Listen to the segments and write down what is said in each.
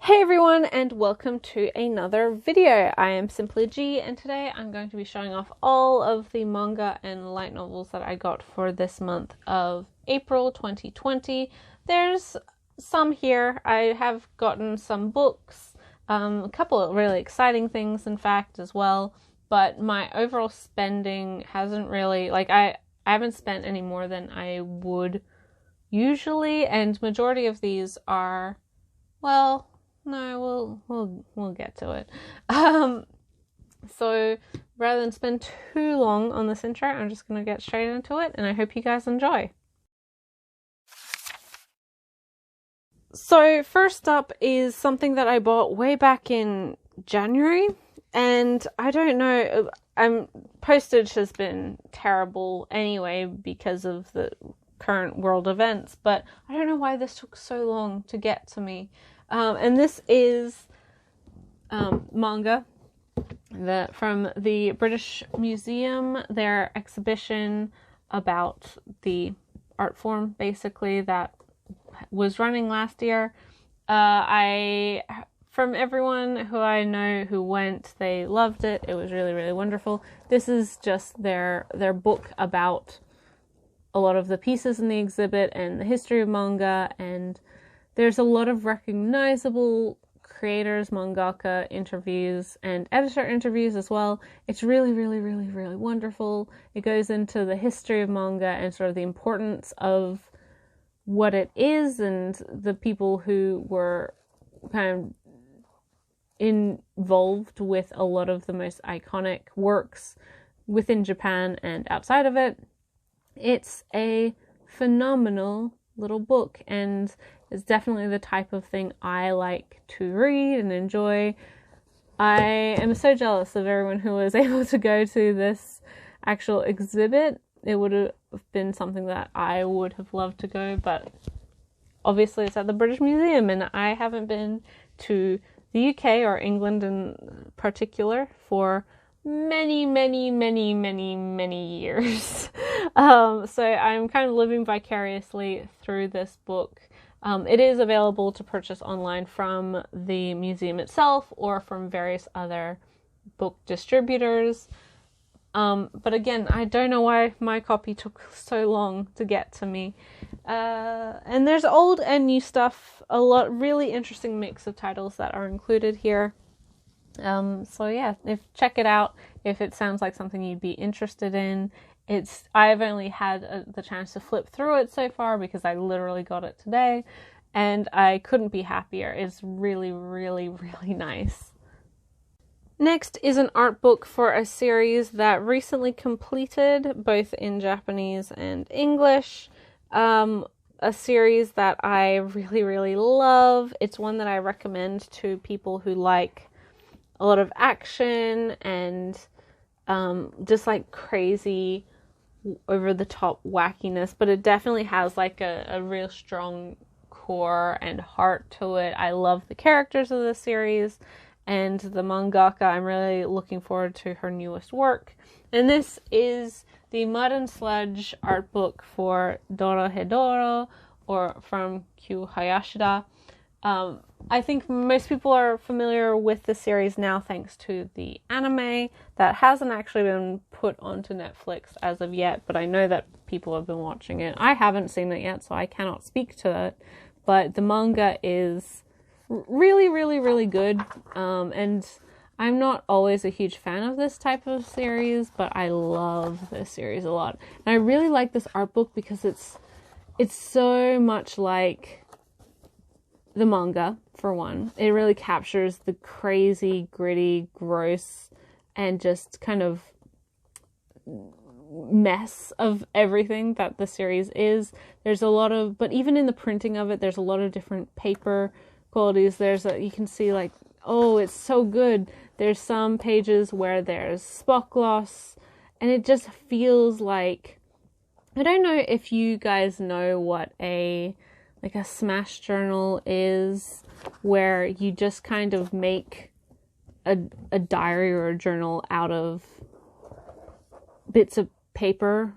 Hey everyone, and welcome to another video. I am Simply G, and today I'm going to be showing off all of the manga and light novels that I got for this month of April 2020. There's some here. I have gotten some books, a couple of really exciting things in fact as well, but my overall spending hasn't really, I haven't spent any more than I would usually, and majority of these are, well, no, we'll get to it. So rather than spend too long on this intro, I'm just gonna get straight into it, and I hope you guys enjoy. So first up is something that I bought way back in January, and I don't know, postage has been terrible anyway because of the current world events, but I don't know why this took so long to get to me. And this is Manga from the British Museum, their exhibition about the art form, basically, that was running last year. From everyone who I know who went, they loved it. It was really, really wonderful. This is just their book about a lot of the pieces in the exhibit and the history of manga, and there's a lot of recognizable creators, mangaka interviews, and editor interviews as well. It's really, really, really, really wonderful. It goes into the history of manga and sort of the importance of what it is and the people who were kind of involved with a lot of the most iconic works within Japan and outside of it. It's a phenomenal little book, and it's definitely the type of thing I like to read and enjoy. I am so jealous of everyone who was able to go to this actual exhibit. It would have been something that I would have loved to go, but obviously it's at the British Museum, and I haven't been to the UK or England in particular for many years. So I'm kind of living vicariously through this book. It is available to purchase online from the museum itself or from various other book distributors. But again, I don't know why my copy took so long to get to me. And there's old and new stuff, really interesting mix of titles that are included here. So yeah, check it out if it sounds like something you'd be interested in. I've only had the chance to flip through it so far because I literally got it today, and I couldn't be happier. It's really, really, really nice. Next is an art book for a series that recently completed, both in Japanese and English. A series that I really, really love. It's one that I recommend to people who like a lot of action and just like crazy over the top wackiness, but it definitely has like a real strong core and heart to it. I love the characters of the series and the mangaka. I'm really looking forward to her newest work, and this is the Mud and Sludge art book for Dorohedoro, or from Q Hayashida. I think most people are familiar with the series now thanks to the anime that hasn't actually been put onto Netflix as of yet, but I know that people have been watching it. I haven't seen it yet, so I cannot speak to it, but the manga is really, really, really good, and I'm not always a huge fan of this type of series, but I love this series a lot. And I really like this art book because it's so much like the manga, for one. It really captures the crazy, gritty, gross, and just kind of mess of everything that the series is. There's a lot of, but even in the printing of it, there's a lot of different paper qualities. You can see like, oh, it's so good. There's some pages where there's spot gloss, and it just feels like, I don't know if you guys know what a smash journal is, where you just kind of make a diary or a journal out of bits of paper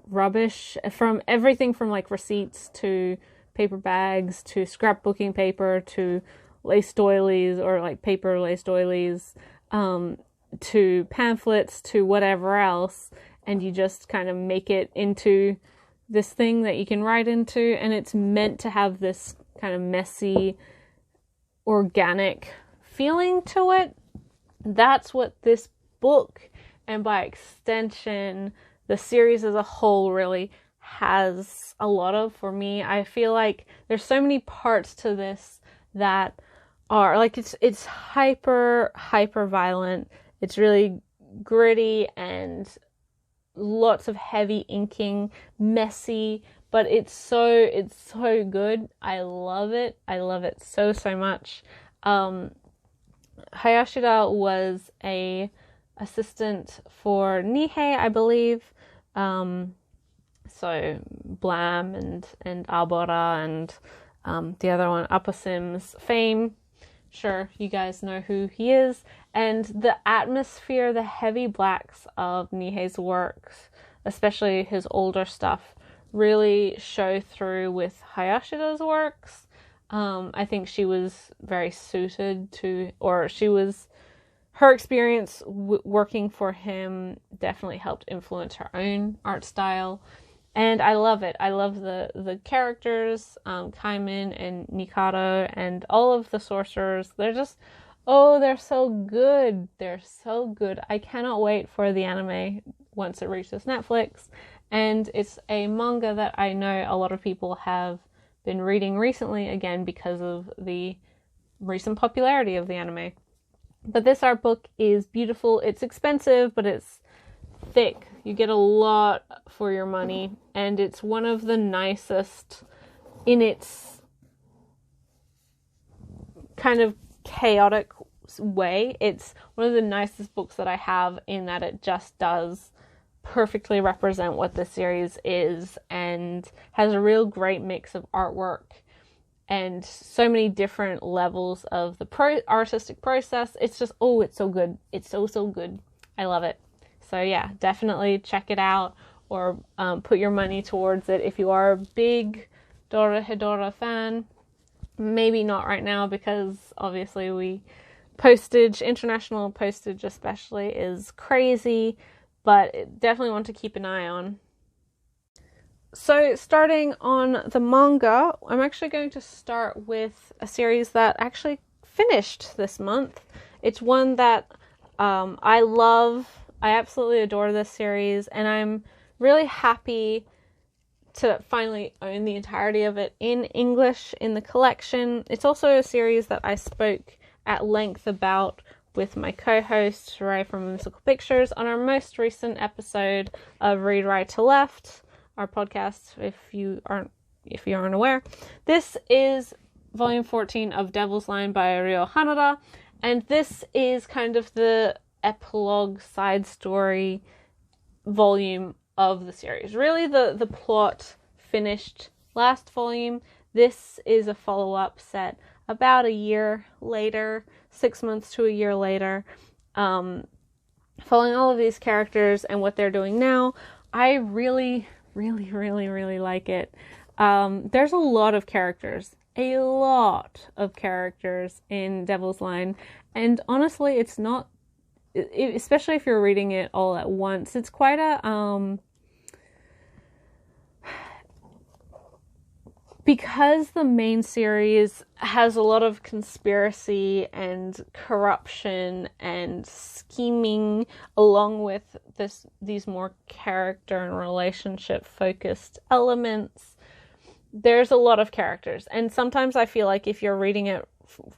rubbish, from everything from like receipts to paper bags to scrapbooking paper to lace doilies or like paper lace doilies, to pamphlets, to whatever else, and you just kind of make it into this thing that you can write into, and it's meant to have this kind of messy, organic feeling to it. That's what this book, and by extension the series as a whole, really has a lot of for me. I feel like there's so many parts to this that are like, it's hyper violent, it's really gritty and lots of heavy inking, messy, but it's so good. I love it so much. Hayashida was a assistant for Nihei, I believe. So Blam and Arbora and the other one, Upper Sims fame. Sure, you guys know who he is. And the atmosphere, the heavy blacks of Nihei's works, especially his older stuff, really show through with Hayashida's works. I think she was very suited to, or her experience working for him definitely helped influence her own art style. And I love it. I love the characters, Kaimin and Nikado and all of the sorcerers. They're just, they're so good. They're so good. I cannot wait for the anime once it reaches Netflix. And it's a manga that I know a lot of people have been reading recently, again, because of the recent popularity of the anime. But this art book is beautiful. It's expensive, but it's thick. You get a lot for your money, and it's one of the nicest in its kind of chaotic way. It's one of the nicest books that I have, in that it just does perfectly represent what the series is, and has a real great mix of artwork and so many different levels of the artistic process. It's just, it's so good. It's so good. I love it. So yeah, definitely check it out, or put your money towards it if you are a big Dorohedoro fan. Maybe not right now, because obviously international postage especially, is crazy, but definitely want to keep an eye on. So starting on the manga, I'm actually going to start with a series that actually finished this month. It's one that I love. I absolutely adore this series, and I'm really happy to finally own the entirety of it in English in the collection. It's also a series that I spoke at length about with my co-host Ray from Mystical Pictures on our most recent episode of Read Right to Left, our podcast, if you aren't aware. This is volume 14 of Devil's Line by Ryo Hanada, and this is kind of the epilogue side story volume of the series. Really, the plot finished last volume. This is a follow-up set about a year later, 6 months to a year later, following all of these characters and what they're doing now. I really like it. There's a lot of characters in Devil's Line, and honestly, it's not, especially if you're reading it all at once, it's quite a because the main series has a lot of conspiracy and corruption and scheming, along with these more character and relationship focused elements. There's a lot of characters, and sometimes I feel like if you're reading it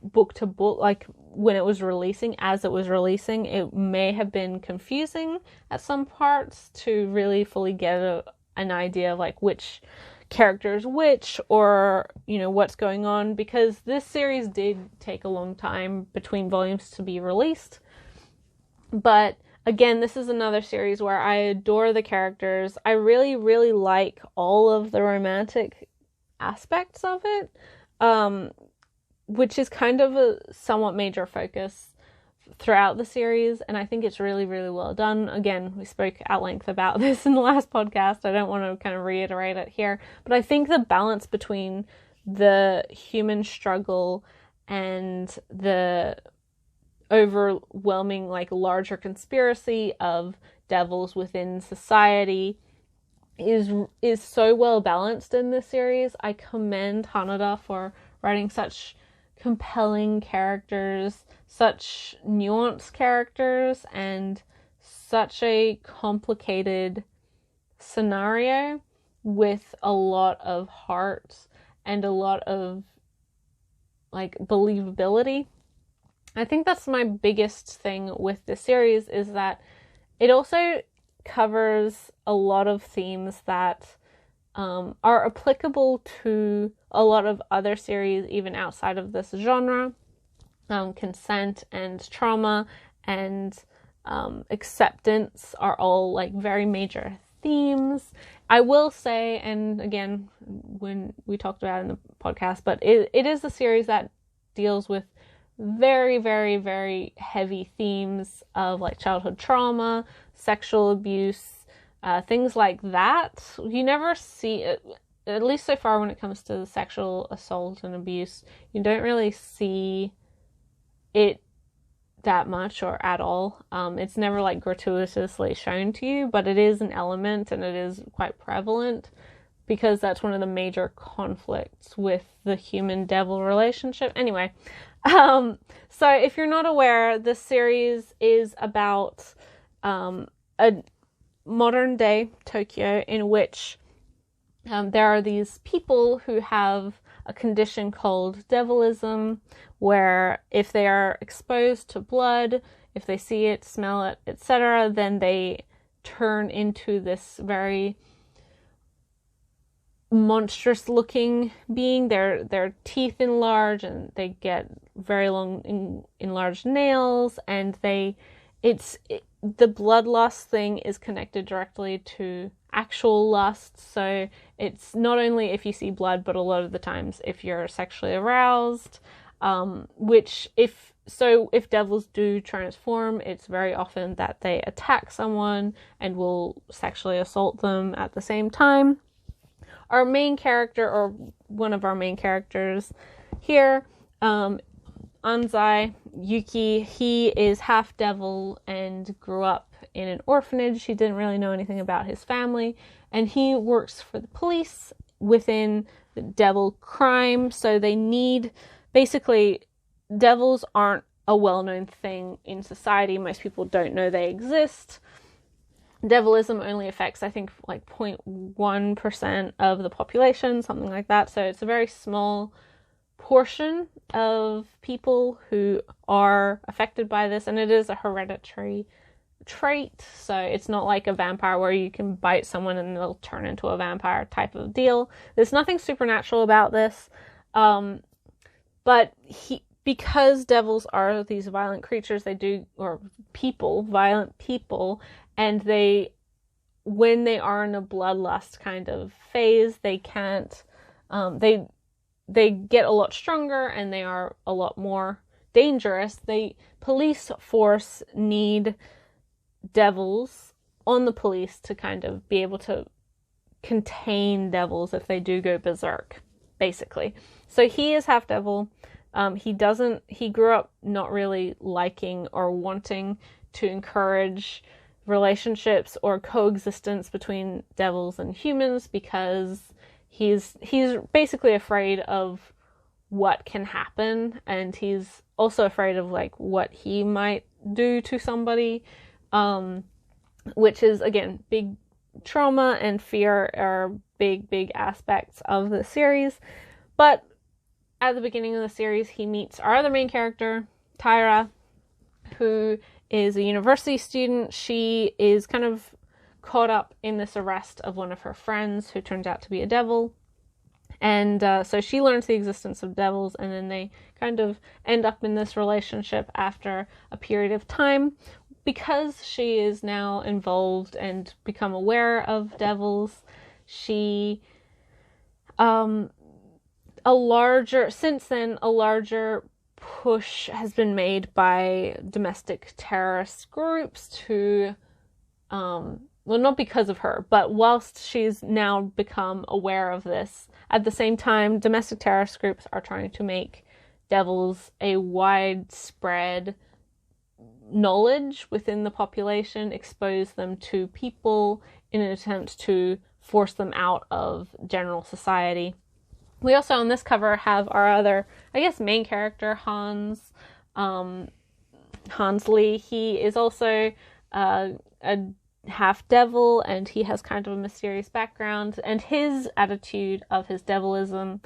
book to book, like when it was releasing, it may have been confusing at some parts to really fully get an idea of like which characters which, or what's going on, because this series did take a long time between volumes to be released. But again, this is another series where I adore the characters. I really like all of the romantic aspects of it, which is kind of a somewhat major focus throughout the series, and I think it's really well done. Again, we spoke at length about this in the last podcast. I don't want to kind of reiterate it here, but I think the balance between the human struggle and the overwhelming, like, larger conspiracy of devils within society is so well balanced in this series. I commend Hanada for writing such compelling characters, such nuanced characters, and such a complicated scenario with a lot of heart and a lot of, like, believability. I think that's my biggest thing with this series, is that it also covers a lot of themes that are applicable to a lot of other series even outside of this genre. Consent and trauma and acceptance are all, like, very major themes. I will say, and again, when we talked about it in the podcast, but it is a series that deals with very, very, very heavy themes of, like, childhood trauma, sexual abuse, things like that. You never see it, at least so far when it comes to sexual assault and abuse, you don't really see it that much or at all. It's never, like, gratuitously shown to you, but it is an element and it is quite prevalent because that's one of the major conflicts with the human-devil relationship. Anyway, so if you're not aware, this series is about a modern-day Tokyo in which there are these people who have a condition called devilism, where if they are exposed to blood, if they see it, smell it, etc., then they turn into this very monstrous looking being. Their teeth enlarge and they get very long enlarged nails, and the bloodlust thing is connected directly to actual lust. So it's not only if you see blood, but a lot of the times if you're sexually aroused, which if devils do transform, it's very often that they attack someone and will sexually assault them at the same time. Our main character, or one of our main characters here, Anzai Yuki, he is half devil and grew up in an orphanage. He didn't really know anything about his family, and he works for the police within the devil crime. So they need, basically, devils aren't a well-known thing in society. Most people don't know they exist. Devilism only affects, I think, like 0.1% of the population, something like that. So it's a very small portion of people who are affected by this, and it is a hereditary trait. So it's not like a vampire where you can bite someone and they'll turn into a vampire type of deal. There's nothing supernatural about this. But because devils are these violent creatures, violent people, and when they are in a bloodlust kind of phase, they can't, they get a lot stronger and they are a lot more dangerous. The police force need devils on the police to kind of be able to contain devils if they do go berserk, basically. So he is half devil. He grew up not really liking or wanting to encourage relationships or coexistence between devils and humans because he's basically afraid of what can happen, and he's also afraid of, like, what he might do to somebody, which is, again, big trauma and fear are big aspects of the series. But at the beginning of the series, he meets our other main character, Tyra, who is a university student. She is kind of caught up in this arrest of one of her friends who turned out to be a devil. And so she learns the existence of devils, and then they kind of end up in this relationship after a period of time. Because she is now involved and become aware of devils, she a larger push has been made by domestic terrorist groups to, not because of her, but whilst she's now become aware of this, at the same time, domestic terrorist groups are trying to make devils a widespread knowledge within the population, expose them to people in an attempt to force them out of general society. We also on this cover have our other, I guess, main character, Hans Lee. He is also a half devil, and he has kind of a mysterious background, and his attitude of his devilism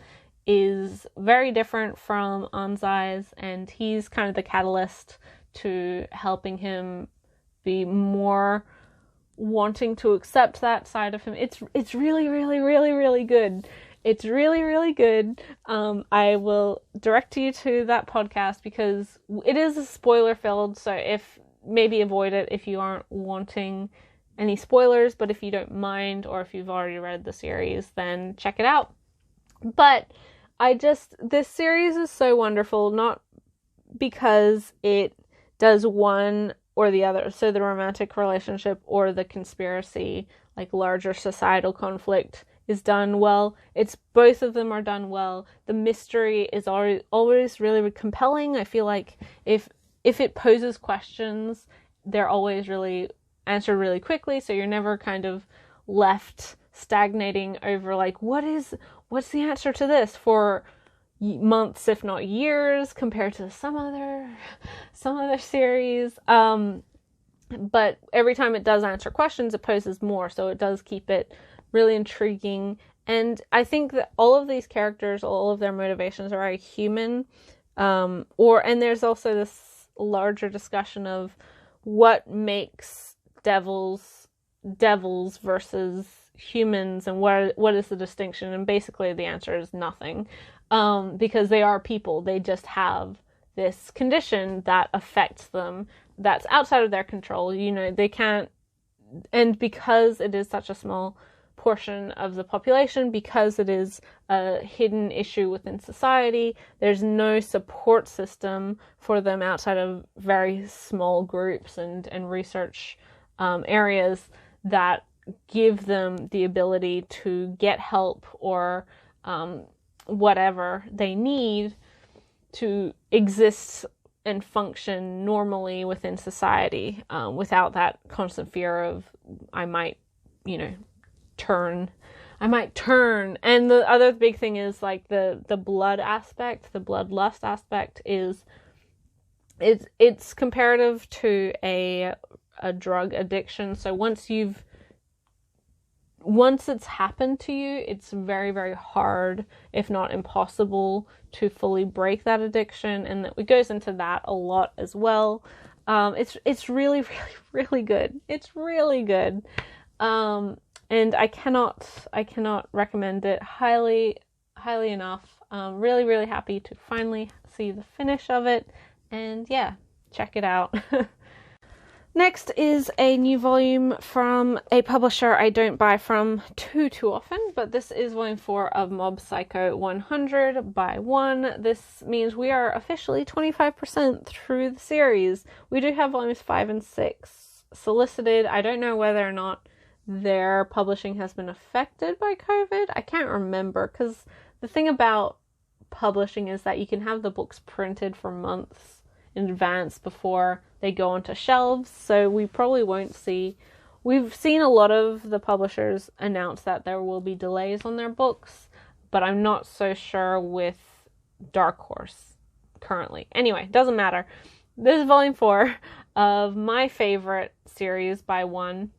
is very different from Anzai's, and he's kind of the catalyst to helping him be more wanting to accept that side of him. It's really, really, really, really good. It's really, really good. I will direct you to that podcast because it is a spoiler filled, so maybe avoid it if you aren't wanting any spoilers, but if you don't mind, or if you've already read the series, then check it out. But this series is so wonderful, not because it does one or the other, so the romantic relationship or the conspiracy, like larger societal conflict, is done well. It's both of them are done well. The mystery is always really compelling. I feel like if it poses questions, they're always really answered really quickly, so you're never kind of left stagnating over like what's the answer to this for months, if not years, compared to some other series. But every time it does answer questions, it poses more, so it does keep it really intriguing. And I think that all of these characters, all of their motivations are very human. And there's also this larger discussion of what makes devils versus humans, and what is the distinction. And basically the answer is nothing, because they are people. They just have this condition that affects them, that's outside of their control. They can't, and because it is such a small portion of the population, because it is a hidden issue within society, there's no support system for them outside of very small groups and research areas that give them the ability to get help or whatever they need to exist and function normally within society, without that constant fear of I might turn. And the other big thing is like the blood aspect, the bloodlust aspect it's comparative to a drug addiction. So once it's happened to you, it's very, very hard, if not impossible, to fully break that addiction, and it goes into that a lot as well. It's really, really, really good. It's really good. And I cannot recommend it highly enough. Really, really happy to finally see the finish of it, and yeah, check it out. Next is a new volume from a publisher I don't buy from too often, but this is volume 4 of Mob Psycho 100 by 1. This means we are officially 25% through the series. We do have volumes 5 and 6 solicited. I don't know whether or not their publishing has been affected by COVID. I can't remember, because the thing about publishing is that you can have the books printed for months in advance before they go onto shelves, so we probably won't see. We've seen a lot of the publishers announce that there will be delays on their books, but I'm not so sure with Dark Horse currently. Anyway, doesn't matter. This is volume 4 of my favorite series by 1.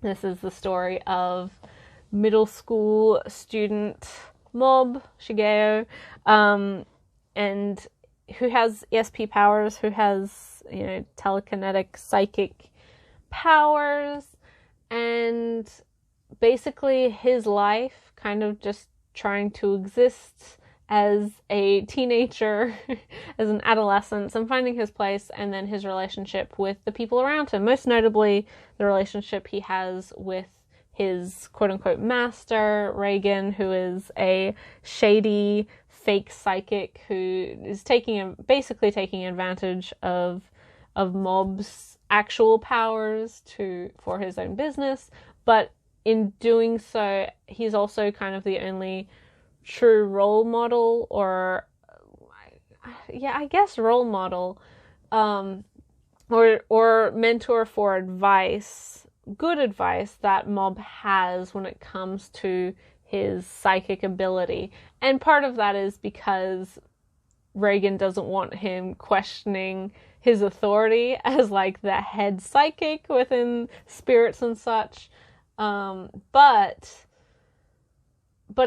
This is the story of middle school student Mob Shigeo, and who has ESP powers, who has, telekinetic psychic powers, and basically his life kind of just trying to exist as a teenager, as an adolescent, and finding his place, and then his relationship with the people around him, most notably the relationship he has with his quote-unquote master, Reagan, who is a shady fake psychic who is basically taking advantage of Mob's actual powers for his own business, but in doing so, he's also kind of the only true role model, or yeah, I guess role model, or mentor for advice, good advice that Mob has when it comes to his psychic ability. And part of that is because Reagan doesn't want him questioning his authority as like the head psychic within spirits and such. But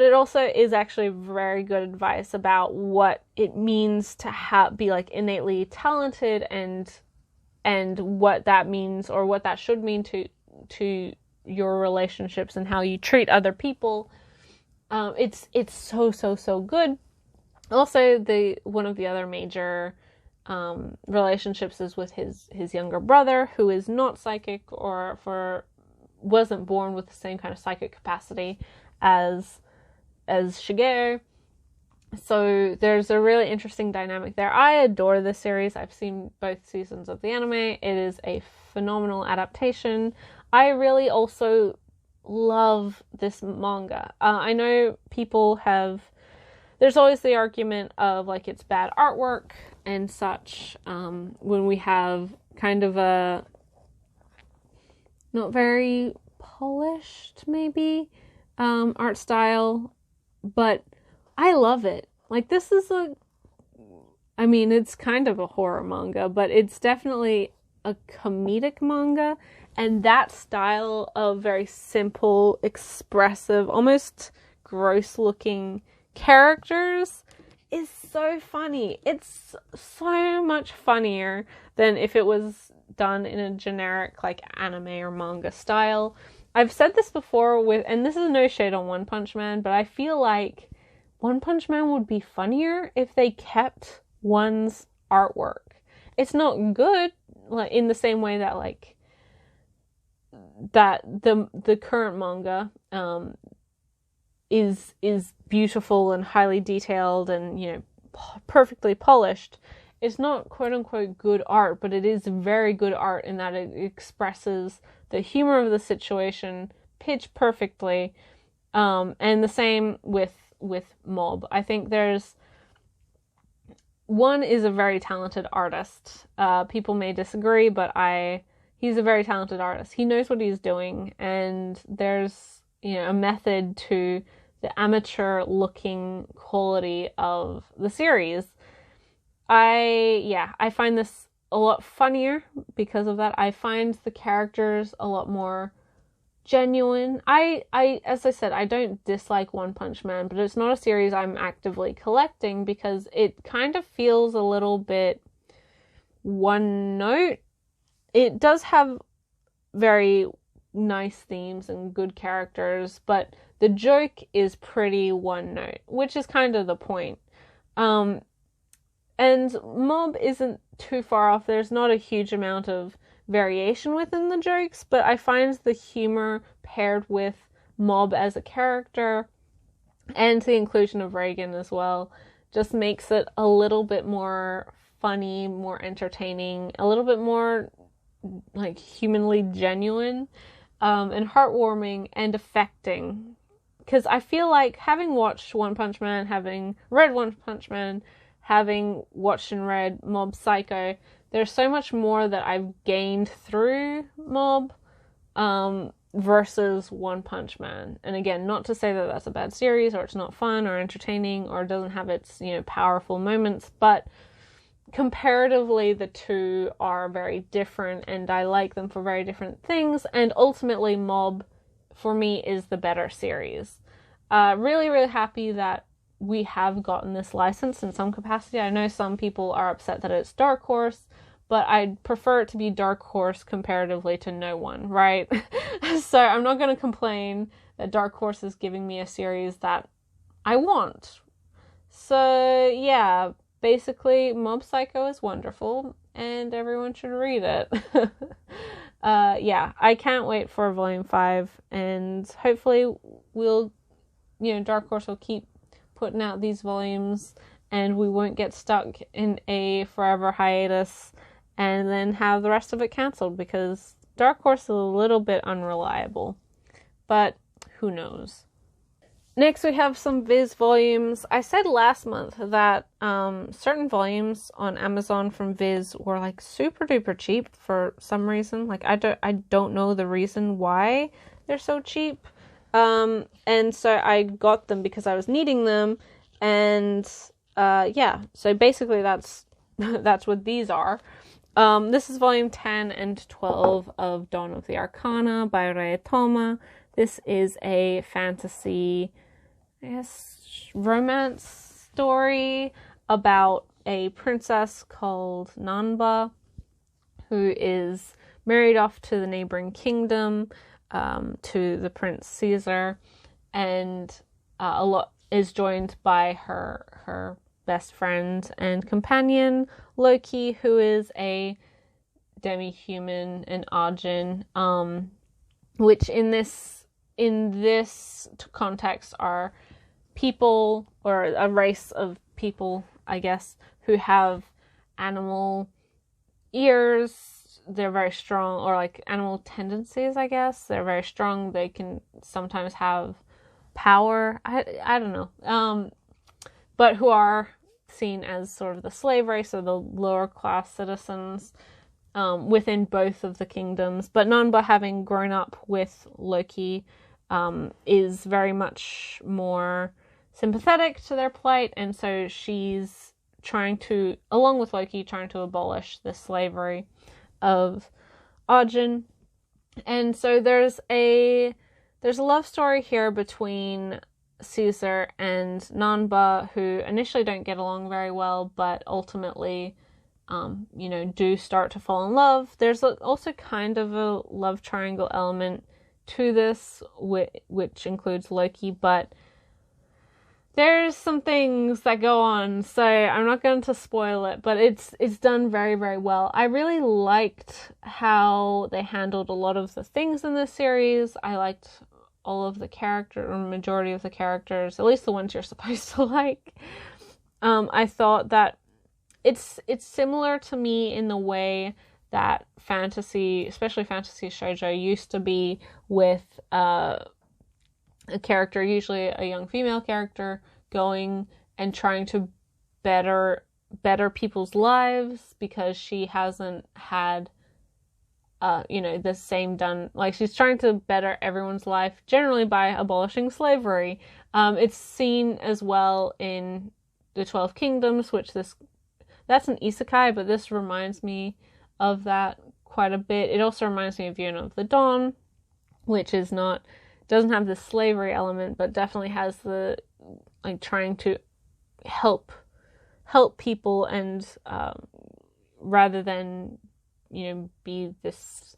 it also is actually very good advice about what it means to be like innately talented and what that means, or what that should mean to your relationships and how you treat other people. It's so good. Also, one of the other major relationships is with his younger brother, who is not psychic or wasn't born with the same kind of psychic capacity as Shigeru. So there's a really interesting dynamic there. I adore this series. I've seen both seasons of the anime. It is a phenomenal adaptation. I really also love this manga. I know people there's always the argument of like it's bad artwork and such, when we have kind of a not very polished maybe art style, but I love it. Like, this is it's kind of a horror manga, but it's definitely a comedic manga, and that style of very simple, expressive, almost gross looking characters is so funny. It's so much funnier than if it was done in a generic like anime or manga style. I've said this before and this is no shade on One Punch Man, but I feel like One Punch Man would be funnier if they kept One's artwork. It's not good, like in the same way that like that the current manga is beautiful and highly detailed and perfectly polished. It's not quote unquote good art, but it is very good art in that it expresses the humor of the situation pitch perfectly. And the same with Mob. I think One is a very talented artist. People may disagree, but he's a very talented artist. He knows what he's doing, and there's a method to the amateur looking quality of the series. I find this a lot funnier because of that. I find the characters a lot more genuine. As I said, I don't dislike One Punch Man, but it's not a series I'm actively collecting because it kind of feels a little bit one note. It does have very nice themes and good characters, but the joke is pretty one note, which is kind of the point. And Mob isn't too far off. There's not a huge amount of variation within the jokes, but I find the humor paired with Mob as a character and the inclusion of Reagan as well just makes it a little bit more funny, more entertaining, a little bit more like humanly genuine, and heartwarming and affecting. Because I feel like having watched One Punch Man, having read One Punch Man, having watched and read Mob Psycho, there's so much more that I've gained through Mob versus One Punch Man. And again, not to say that that's a bad series or it's not fun or entertaining or doesn't have its powerful moments, but comparatively the two are very different and I like them for very different things, and ultimately Mob for me is the better series. Really, really happy that we have gotten this license in some capacity. I know some people are upset that it's Dark Horse, but I'd prefer it to be Dark Horse comparatively to no one, right? So I'm not going to complain that Dark Horse is giving me a series that I want. So yeah, basically Mob Psycho is wonderful and everyone should read it. I can't wait for Volume 5, and hopefully Dark Horse will keep putting out these volumes and we won't get stuck in a forever hiatus and then have the rest of it cancelled, because Dark Horse is a little bit unreliable, but who knows. Next, we have some Viz volumes. I said last month that certain volumes on Amazon from Viz were like super duper cheap for some reason. Like I don't know the reason why they're so cheap. And so I got them because I was needing them. And yeah, so basically that's what these are. This is volume 10 and 12 of Dawn of the Arcana by Ray Toma. This is a fantasy, I guess, romance story about a princess called Nanba, who is married off to the neighboring kingdom, to the Prince Caesar, and a lot is joined by her best friend and companion, Loki, who is a demi-human, an Arjun, which in this context are people, or a race of people, I guess, who have animal ears. They're very strong, or like animal tendencies, I guess. They're very strong. They can sometimes have power. I don't know. But who are seen as sort of the slave race, or the lower class citizens within both of the kingdoms. But Nanba, having grown up with Loki, is very much more sympathetic to their plight, and so she's trying to, along with Loki, trying to abolish the slavery of Arjun. And so there's a love story here between Caesar and Nanba, who initially don't get along very well, but ultimately do start to fall in love. There's also kind of a love triangle element to this, which includes Loki, but there's some things that go on, so I'm not going to spoil it, but it's done very, very well. I really liked how they handled a lot of the things in this series. I liked all of the character, or majority of the characters, at least the ones you're supposed to like. I thought that it's similar to me in the way that fantasy, especially fantasy shoujo, used to be, with a character, usually a young female character, going and trying to better people's lives because she hasn't had the same done. Like, she's trying to better everyone's life, generally by abolishing slavery. It's seen as well in the 12 Kingdoms, which that's an isekai, but this reminds me of that quite a bit. It also reminds me of Yuna of the Dawn, which doesn't have the slavery element, but definitely has the trying to help people, and rather than be this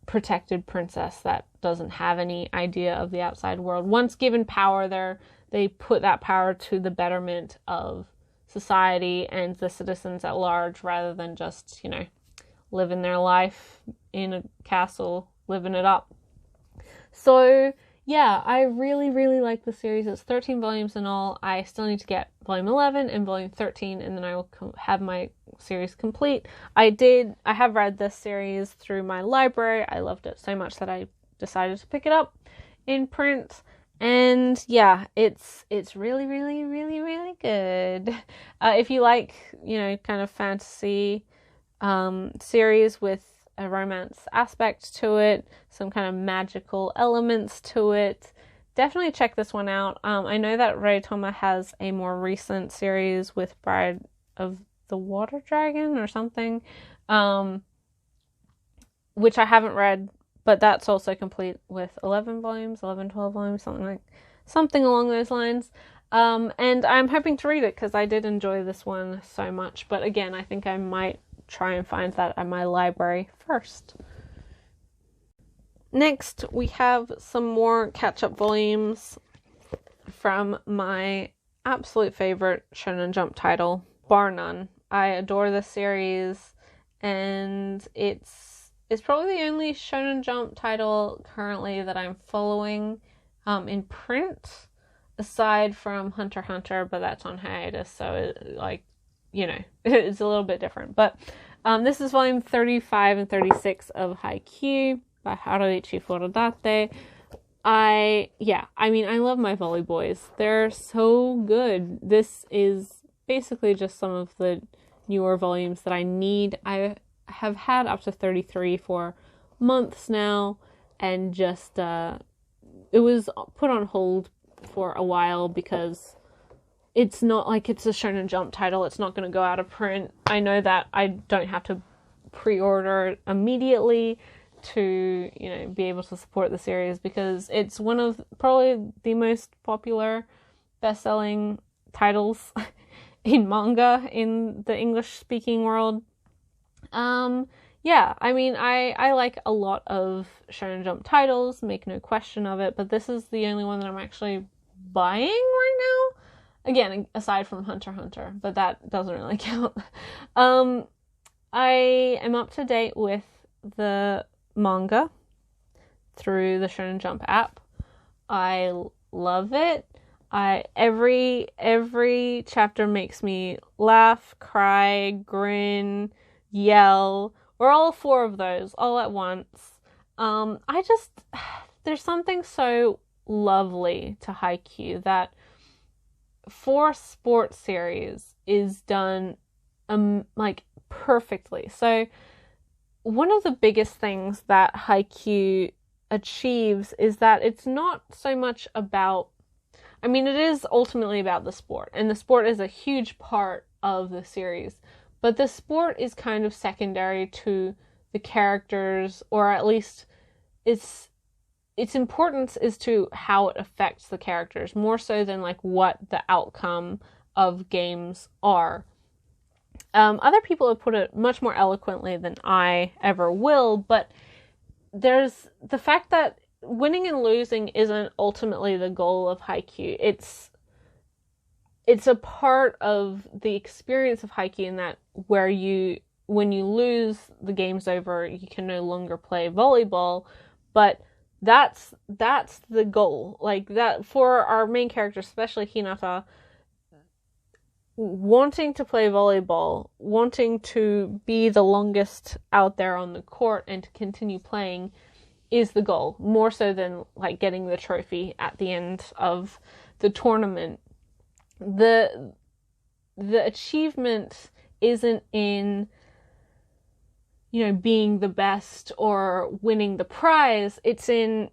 protected princess that doesn't have any idea of the outside world. Once given power, they put that power to the betterment of society and the citizens at large, rather than just living their life in a castle, living it up. So yeah, I really, really like the series. It's 13 volumes in all. I still need to get volume 11 and volume 13, and then I will have my series complete. I have read this series through my library. I loved it so much that I decided to pick it up in print. And yeah, it's really, really, really, really good. If you like, kind of fantasy series with a romance aspect to it, some kind of magical elements to it, definitely check this one out. I know that Ray Toma has a more recent series with Bride of the Water Dragon or something, which I haven't read, but that's also complete with 11 volumes, 11, 12 volumes, something along those lines. And I'm hoping to read it because I did enjoy this one so much. But again, I think I might try and find that at my library first. Next, we have some more catch-up volumes from my absolute favorite Shonen Jump title, bar none. I adore this series, and it's probably the only Shonen Jump title currently that I'm following in print, aside from Hunter x Hunter, but that's on hiatus, so it's a little bit different. But this is volume 35 and 36 of Haikyuu by Haruichi Furudate. I love my Volley Boys. They're so good. This is basically just some of the newer volumes that I need. I have had up to 33 for months now, and just it was put on hold for a while because it's not like it's a Shonen Jump title. It's not going to go out of print. I know that I don't have to pre-order it immediately to, be able to support the series, because it's one of probably the most popular best-selling titles in manga in the English-speaking world. I like a lot of Shonen Jump titles, make no question of it, but this is the only one that I'm actually buying right now. Again, aside from Hunter x Hunter, but that doesn't really count. I am up to date with the manga through the Shonen Jump app. I love it. Every chapter makes me laugh, cry, grin, yell, or all four of those all at once. There's something so lovely to Haikyuu that for sports series is done perfectly. So one of the biggest things that Haikyuu achieves is that it's not so much about, it is ultimately about the sport, and the sport is a huge part of the series, but the sport is kind of secondary to the characters, or at least its importance is to how it affects the characters, more so than what the outcome of games are. Other people have put it much more eloquently than I ever will, but there's the fact that winning and losing isn't ultimately the goal of Haikyuu. It's a part of the experience of Haikyuu, in that when you lose, the game's over, you can no longer play volleyball, but that's the goal. That for our main character, especially Hinata, wanting to play volleyball, wanting to be the longest out there on the court and to continue playing is the goal, more so than getting the trophy at the end of the tournament. The achievement isn't in being the best or winning the prize. It's in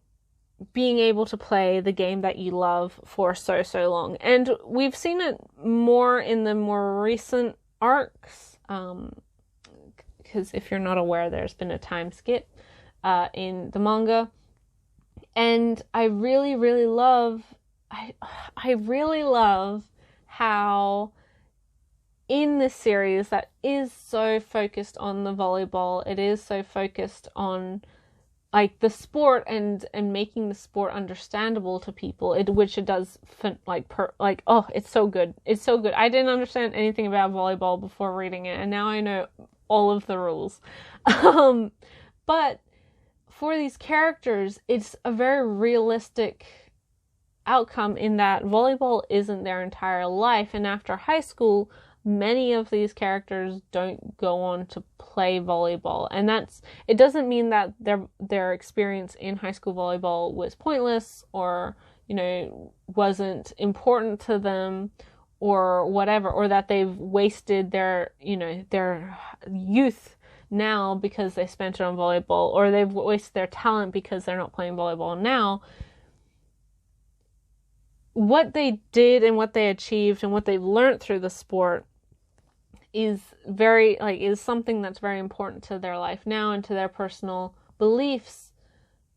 being able to play the game that you love for so long. And we've seen it more in the more recent arcs, because if you're not aware, there's been a time skip in the manga. And I really, really love how in this series that is so focused on the volleyball, it is so focused on the sport and making the sport understandable to people, which it does it's so good. It's so good. I didn't understand anything about volleyball before reading it, and now I know all of the rules. But for these characters, it's a very realistic outcome, in that volleyball isn't their entire life, and after high school, many of these characters don't go on to play volleyball, and it doesn't mean that their experience in high school volleyball was pointless, or wasn't important to them, or whatever, or that they've wasted their youth now because they spent it on volleyball, or they've wasted their talent because they're not playing volleyball now. What they did and what they achieved and what they've learned through the sport is something that's very important to their life now and to their personal beliefs.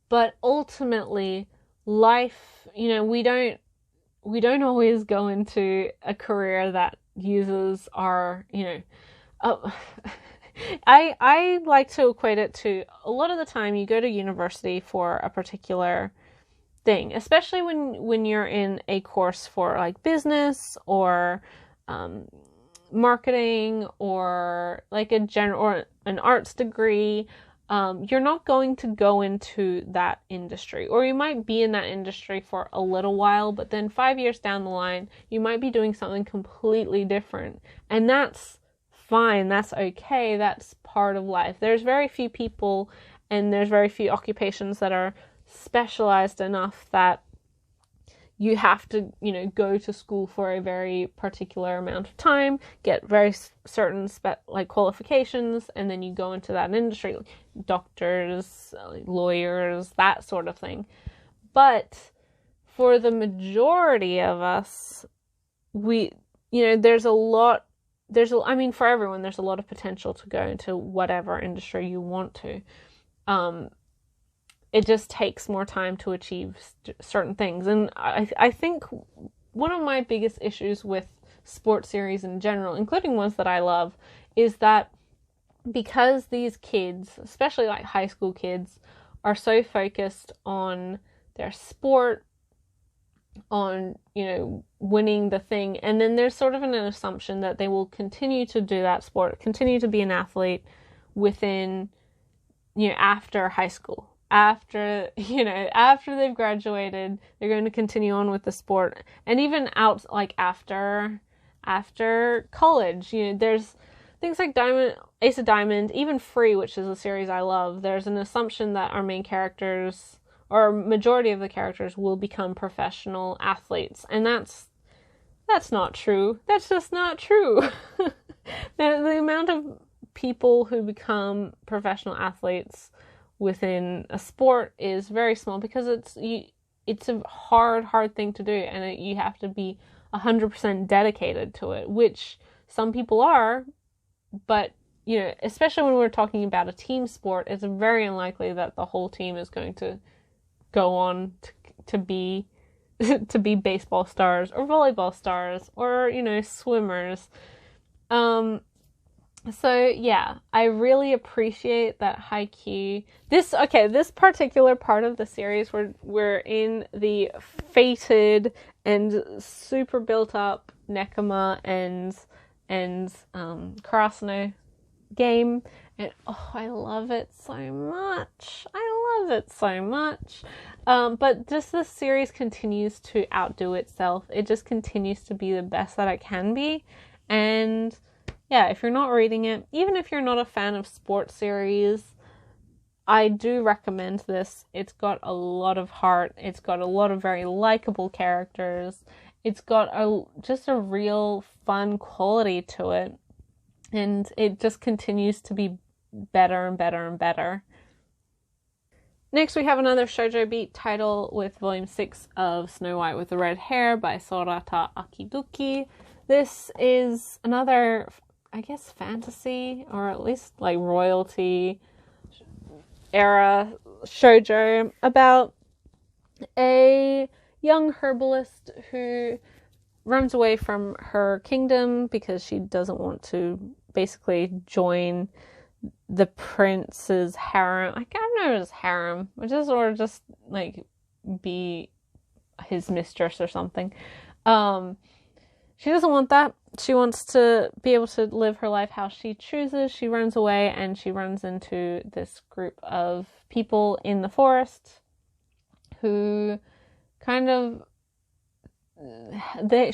But ultimately, life, we don't always go into a career that uses our, I like to equate it to, a lot of the time you go to university for a particular thing, especially when you're in a course for business or marketing, or or an arts degree. You're not going to go into that industry, or you might be in that industry for a little while, but then 5 years down the line, you might be doing something completely different, and that's fine. That's okay. That's part of life. There's very few people and there's very few occupations that are specialized enough that you have to, go to school for a very particular amount of time, get very certain qualifications, and then you go into that industry, like doctors, lawyers, that sort of thing. But for the majority of us, for everyone, there's a lot of potential to go into whatever industry you want to. It just takes more time to achieve certain things. And I think one of my biggest issues with sports series in general, including ones that I love, is that because these kids, especially like high school kids, are so focused on their sport, on, winning the thing, and then there's sort of an assumption that they will continue to do that sport, continue to be an athlete within, after high school. After they've graduated, they're going to continue on with the sport. And even out, like, after college, there's things like Ace of Diamond, even Free, which is a series I love. There's an assumption that our main characters, or majority of the characters, will become professional athletes. And that's not true. That's just not true. The amount of people who become professional athletes within a sport is very small, because it's a hard thing to do, and you have to be 100% dedicated to it, which some people are, but especially when we're talking about a team sport, it's very unlikely that the whole team is going to go on to be to be baseball stars or volleyball stars or swimmers. So yeah, I really appreciate that Haikyuu. This particular part of the series, we're in the fated and super built up Nekoma and Karasuno game, and I love it so much. But just this series continues to outdo itself. It just continues to be the best that it can be, and yeah, if you're not reading it, even if you're not a fan of sports series, I do recommend this. It's got a lot of heart. It's got a lot of very likable characters. It's got just a real fun quality to it. And it just continues to be better and better and better. Next, we have another Shoujo Beat title with Volume 6 of Snow White with the Red Hair by Sorata Akiduki. This is another, I guess, fantasy, or at least like royalty era shoujo about a young herbalist who runs away from her kingdom because she doesn't want to basically join the prince's harem. I can't know his harem, which is or just like be his mistress or something. She doesn't want that. She wants to be able to live her life how she chooses. She runs away and she runs into this group of people in the forest who kind of,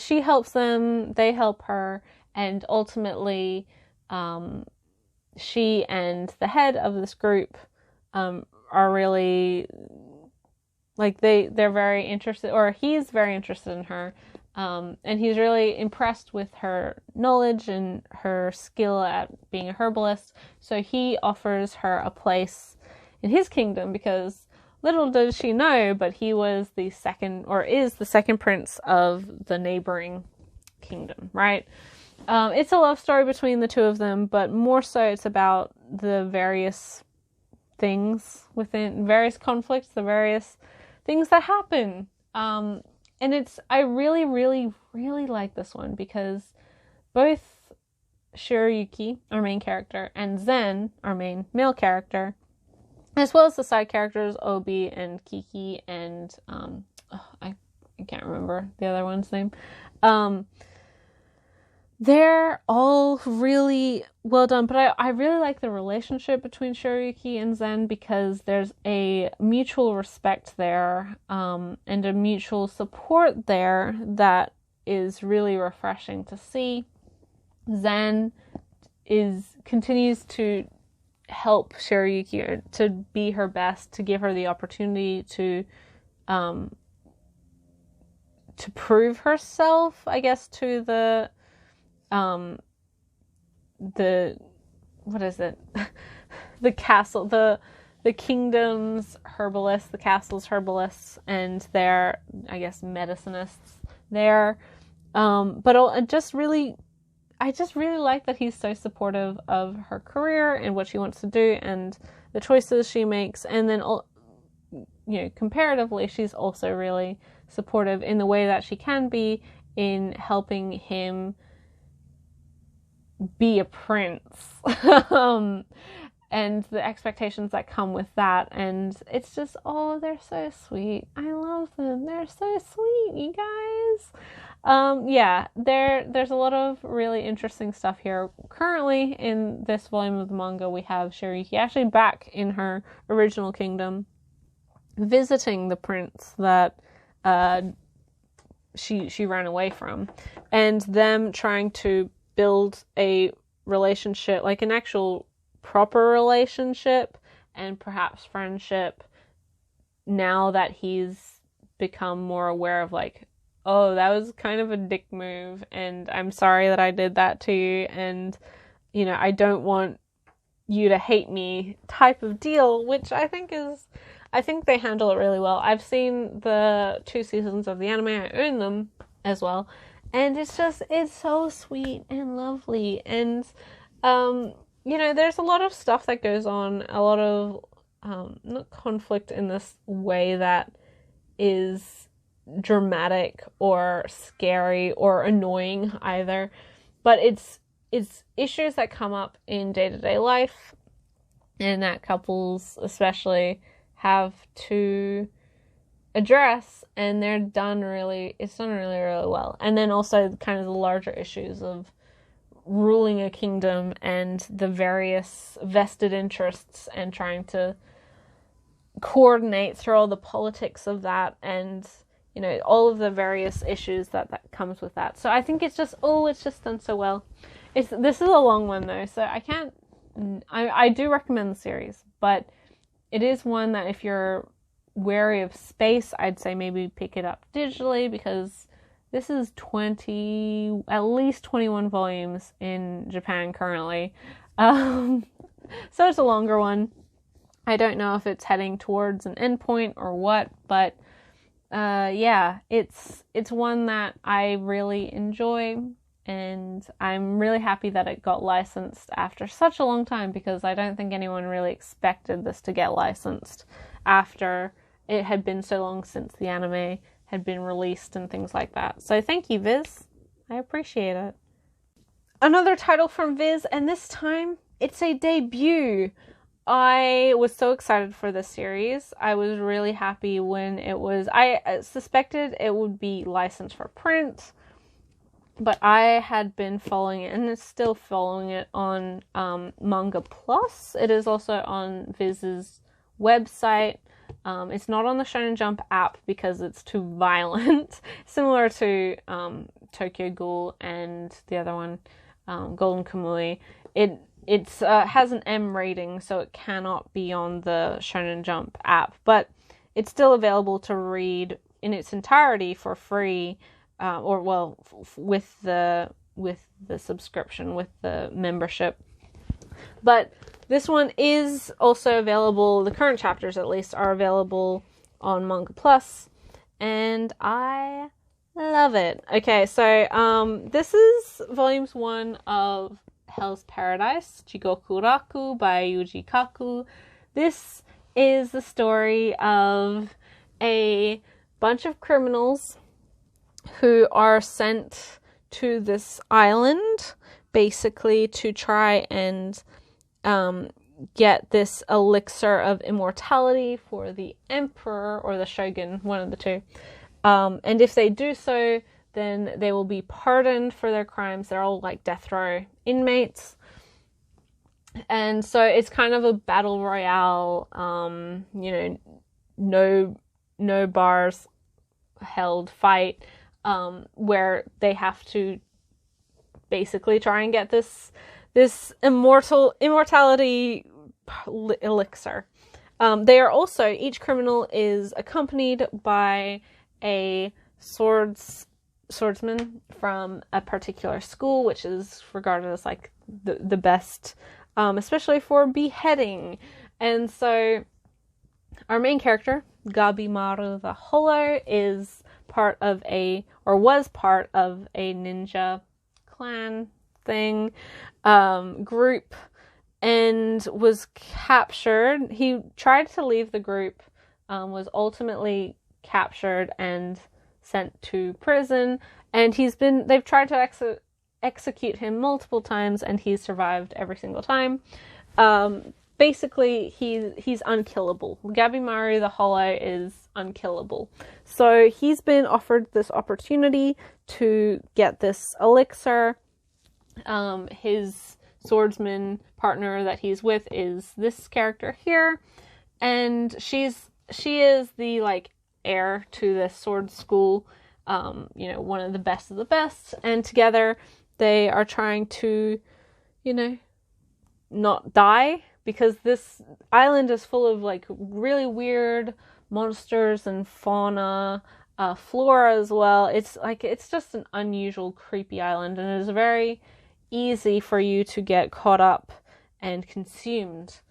she helps them, they help her, and ultimately she and the head of this group are really, like, they're very interested, or he's very interested in her. And he's really impressed with her knowledge and her skill at being a herbalist. So he offers her a place in his kingdom, because little does she know, but he was the second, or is the second prince of the neighboring kingdom, right? It's a love story between the two of them, but more so it's about the various things within, various conflicts, the various things that happen. And I really, really, really like this one, because both Shiroyuki, our main character, and Zen, our main male character, as well as the side characters, Obi and Kiki and, I can't remember the other one's name. They're all really well done, but I really like the relationship between Shiroyuki and Zen, because there's a mutual respect there, and a mutual support there that is really refreshing to see. Zen continues to help Shiroyuki to be her best, to give her the opportunity to prove herself, I guess, to the what is it? The castle, the kingdom's herbalists, the castle's herbalists, and their, I guess, medicinists there. But I just really like that he's so supportive of her career and what she wants to do and the choices she makes. And then, comparatively, she's also really supportive in the way that she can be in helping him be a prince. And the expectations that come with that. And it's just, they're so sweet. I love them. They're so sweet, you guys. There's a lot of really interesting stuff here. Currently, in this volume of the manga, we have Shiroyuki actually back in her original kingdom, visiting the prince that she ran away from, and them trying to build a relationship, like an actual proper relationship and perhaps friendship, now that he's become more aware of, like, oh, that was kind of a dick move, and I'm sorry that I did that to you, and, I don't want you to hate me type of deal, which I think they handle it really well. I've seen the 2 seasons of the anime, I own them as well, and it's so sweet and lovely, and, there's a lot of stuff that goes on, a lot of, not conflict in this way that is dramatic or scary or annoying either, but it's issues that come up in day-to-day life and that couples especially have to address, and it's done really, really well. And then also kind of the larger issues of ruling a kingdom and the various vested interests and trying to coordinate through all the politics of that, and all of the various issues that comes with that. So I think it's just done so well. This is a long one though, so I do recommend the series, but it is one that if you're wary of space, I'd say maybe pick it up digitally, because this is at least 21 volumes in Japan currently. So it's a longer one. I don't know if it's heading towards an endpoint or what, but it's one that I really enjoy, and I'm really happy that it got licensed after such a long time, because I don't think anyone really expected this to get licensed after it had been so long since the anime had been released and things like that. So thank you, Viz. I appreciate it. Another title from Viz, and this time it's a debut. I was so excited for this series. I was really happy when I suspected it would be licensed for print, but I had been following it, and still following it on Manga Plus. It is also on Viz's website. It's not on the Shonen Jump app because it's too violent, similar to Tokyo Ghoul and the other one, Golden Kamui. It has an M rating, so it cannot be on the Shonen Jump app, but it's still available to read in its entirety for free, with the subscription, with the membership. But this one is also available, the current chapters at least are available on Manga Plus, and I love it. Okay, so this is volumes 1 of Hell's Paradise, Jigoku Raku by Yuji Kaku. This is the story of a bunch of criminals who are sent to this island, basically to try and get this elixir of immortality for the emperor or the shogun, one of the two. And if they do so, then they will be pardoned for their crimes. They're all like death row inmates. And so it's kind of a battle royale, no bars held fight, where they have to basically try and get this immortality elixir. They are also, each criminal is accompanied by a swordsman from a particular school, which is regarded as like the best, especially for beheading. And so our main character, Gabimaru the Hollow, is part of was part of a ninja clan thing, group, and was captured. He tried to leave the group, was ultimately captured and sent to prison, and they've tried to execute him multiple times, and he's survived every single time. Basically, he's unkillable. Gabimaru the Hollow is unkillable. So he's been offered this opportunity to get this elixir. His swordsman partner that he's with is this character here, and she is the like heir to this sword school, one of the best, and together they are trying to, not die, because this island is full of like really weird monsters and fauna, flora as well. It's just an unusual, creepy island, and it is very easy for you to get caught up and consumed.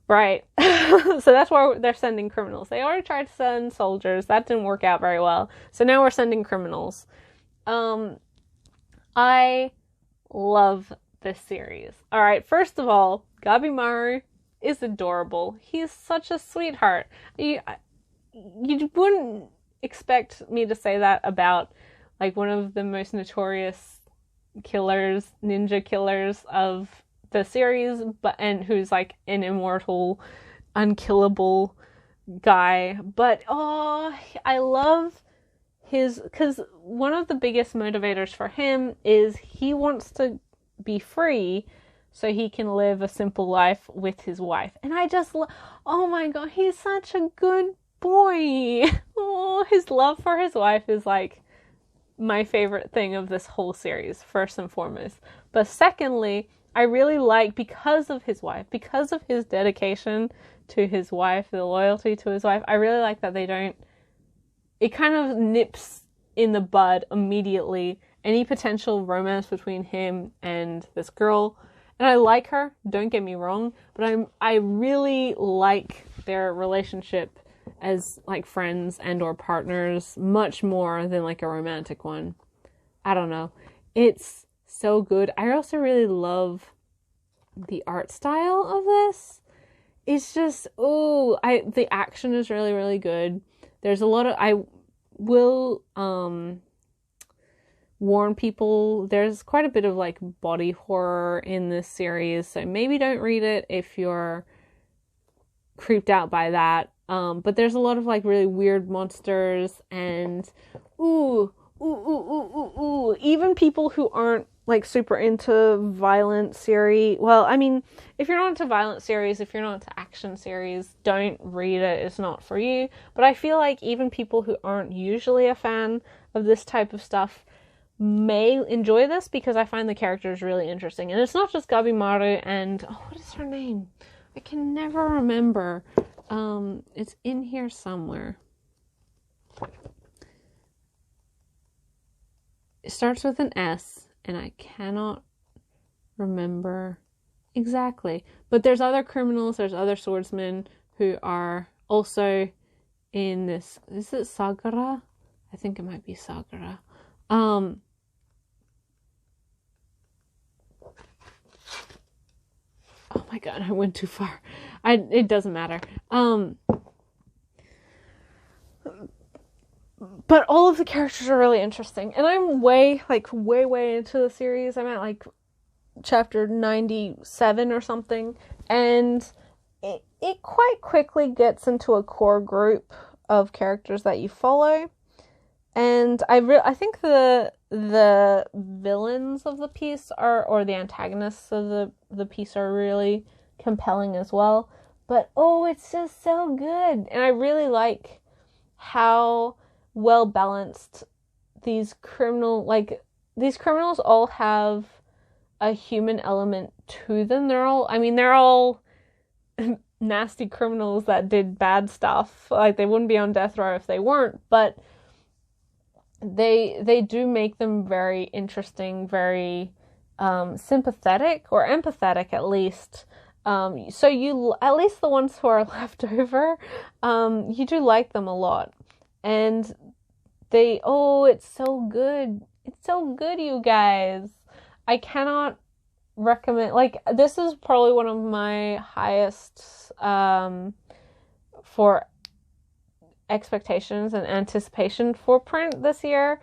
Right. So that's why they're sending criminals. They already tried to send soldiers. That didn't work out very well. So now we're sending criminals. I love this series. All right. First of all, Gabimaru is adorable. He's such a sweetheart. You wouldn't expect me to say that about like one of the most notorious ninja killers of the series, and who's like an immortal, unkillable guy. But I love because one of the biggest motivators for him is he wants to be free so he can live a simple life with his wife. And I just oh my god, he's such a good boy. Oh, his love for his wife is like my favorite thing of this whole series, first and foremost. But secondly, I really like, because of his wife, because of his dedication to his wife, the loyalty to his wife, I really like that it kind of nips in the bud immediately any potential romance between him and this girl. And I like her, don't get me wrong, but I really like their relationship as like friends and or partners much more than like a romantic one. I don't know. It's so good. I also really love the art style of this. It's just, the action is really, really good. There's a lot of, I will warn people, there's quite a bit of like body horror in this series, so maybe don't read it if you're creeped out by that. But there's a lot of like really weird monsters, and even people who aren't like super into violent series. Well, I mean, if you're not into violent series, if you're not into action series, don't read it. It's not for you. But I feel like even people who aren't usually a fan of this type of stuff may enjoy this, because I find the characters really interesting. And it's not just Gabimaru and, what is her name? I can never remember. It's in here somewhere. It starts with an S, and I cannot remember exactly. But there's other criminals, there's other swordsmen who are also in this. Is it Sagara? I think it might be Sagara. Oh my god, I went too far. It doesn't matter. But all of the characters are really interesting. And I'm way into the series. I'm at like chapter 97 or something. And it quite quickly gets into a core group of characters that you follow. And I think the villains of the piece or the antagonists of the piece are really compelling as well. But it's just so good. And I really like how well balanced these criminals all have a human element to them. They're all nasty criminals that did bad stuff. Like, they wouldn't be on death row if they weren't, but they do make them very interesting, very sympathetic, or empathetic at least. So you, at least the ones who are left over, you do like them a lot. And it's so good. It's so good, you guys. I cannot recommend, like, this is probably one of my highest for expectations and anticipation for print this year.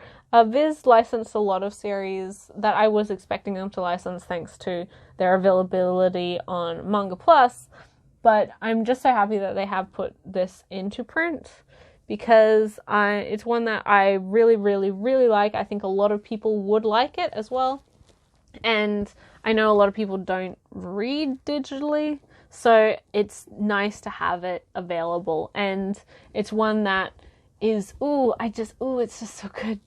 Viz licensed a lot of series that I was expecting them to license thanks to their availability on Manga Plus, but I'm just so happy that they have put this into print, because it's one that I really, really, really like. I think a lot of people would like it as well, and I know a lot of people don't read digitally, so it's nice to have it available, and it's one that is, it's just so good.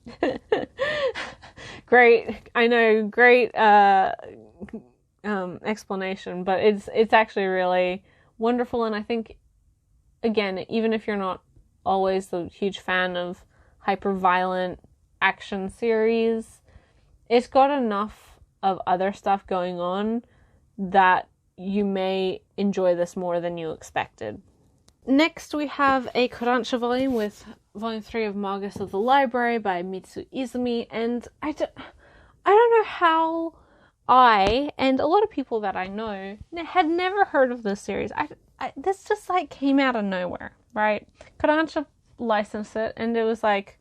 Great, I know, great explanation, but it's actually really wonderful, and I think, again, even if you're not always a huge fan of hyper-violent action series, it's got enough of other stuff going on that you may enjoy this more than you expected. Next, we have a Kodansha volume with Volume 3 of Magus of the Library by Mitsu Izumi, and I don't know how I, and a lot of people that I know, had never heard of this series. This just, like, came out of nowhere, right? Kodansha licensed it, and it was like,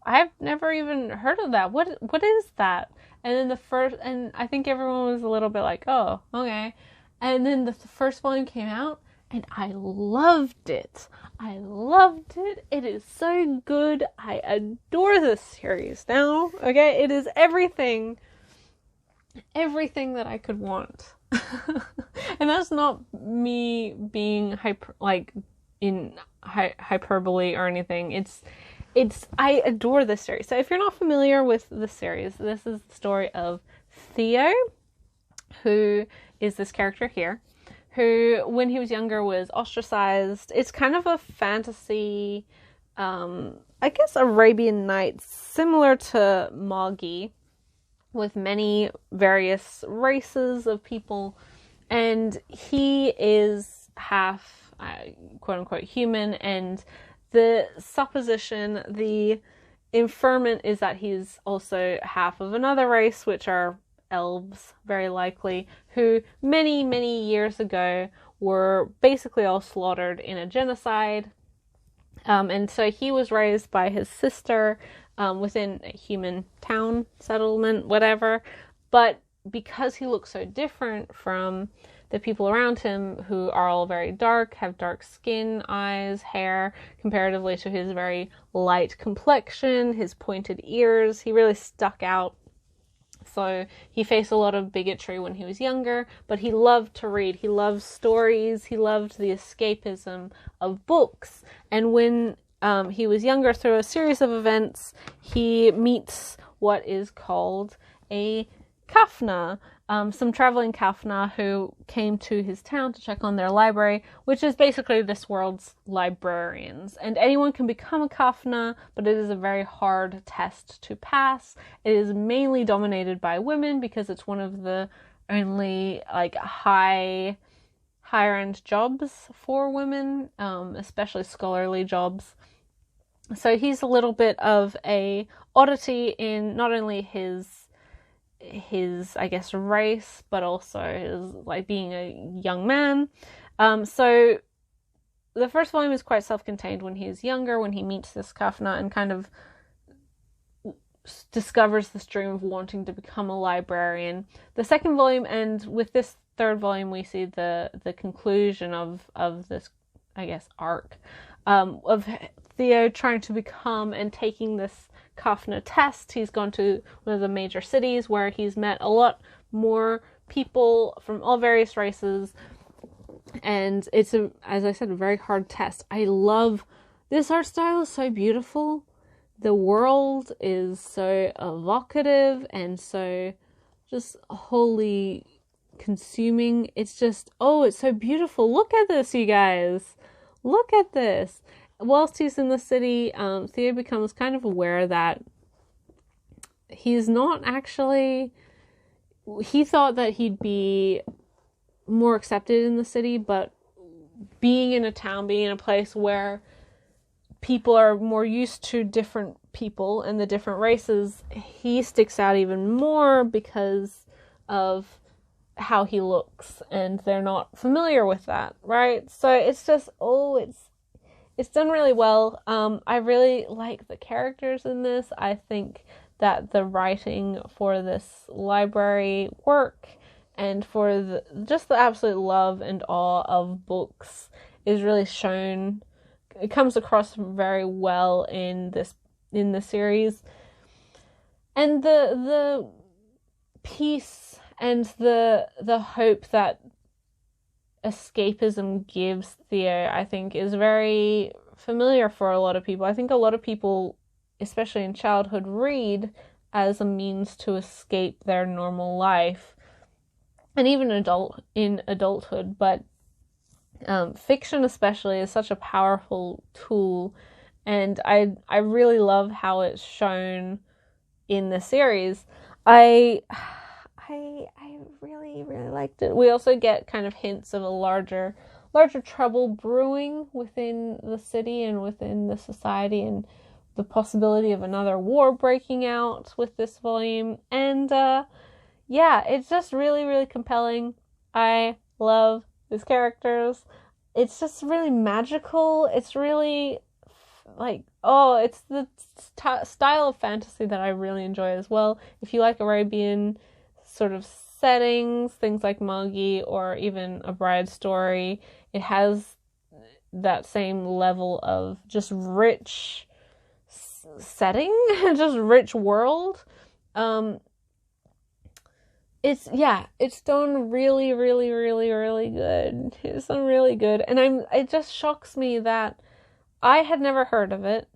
I've never even heard of that. What is that? And then and I think everyone was a little bit like, oh, okay. And then the first volume came out, and I loved it. It is so good. I adore this series now. Okay, it is everything that I could want. And that's not me being hyperbole or anything. I adore this series. So if you're not familiar with the series, this is the story of Theo, who is this character here, who, when he was younger, was ostracized. It's kind of a fantasy, I guess Arabian Nights, similar to Magi, with many various races of people, and he is half, quote-unquote, human, and the supposition, the inferment is that he's also half of another race, which are elves, very likely, who many, many years ago were basically all slaughtered in a genocide. And so he was raised by his sister within a human town, settlement, whatever. But because he looks so different from the people around him, who are all very dark, have dark skin, eyes, hair, comparatively to his very light complexion, his pointed ears, he really stuck out. So he faced a lot of bigotry when he was younger, but he loved to read. He loved stories. He loved the escapism of books. And when he was younger, through a series of events, he meets what is called a kafna, some traveling kafna who came to his town to check on their library, which is basically this world's librarians. And anyone can become a kafna, but it is a very hard test to pass. It is mainly dominated by women because it's one of the only higher end jobs for women, especially scholarly jobs. So he's a little bit of a oddity in not only his I guess race, but also his being a young man. So the first volume is quite self-contained when he's younger, when he meets this kafna and kind of discovers this dream of wanting to become a librarian. The second volume, and with this third volume we see the conclusion of this, I guess, arc of Theo trying to become and taking this kafna test. He's gone to one of the major cities where he's met a lot more people from all various races, and it's as I said, a very hard test. I love this art style. Is so beautiful. The world is so evocative and so just wholly consuming. It's just, oh, it's so beautiful. Look at this, you guys. Look at this. Whilst he's in the city, Theo becomes kind of aware that he's not actually... He thought that he'd be more accepted in the city, but being in a town, being in a place where people are more used to different people and the different races, he sticks out even more because of how he looks, and they're not familiar with that, right? So it's just, it's done really well. I really like the characters in this. I think that the writing for this library work and for just the absolute love and awe of books is really shown. It comes across very well in the series, and the peace and the hope that escapism gives Theo, I think, is very familiar for a lot of people. I think a lot of people, especially in childhood, read as a means to escape their normal life, and even in adulthood. But fiction especially is such a powerful tool, and I really love how it's shown in the series. I really, really liked it. We also get kind of hints of a larger trouble brewing within the city and within the society, and the possibility of another war breaking out with this volume. And yeah, it's just really, really compelling. I love these characters. It's just really magical. It's really it's the style of fantasy that I really enjoy as well. If you like Arabian sort of settings, things like Magi or even A Bride's Story, it has that same level of just rich setting, just rich world. It's done really, really, really, really good. It's done really good, and it just shocks me that I had never heard of it.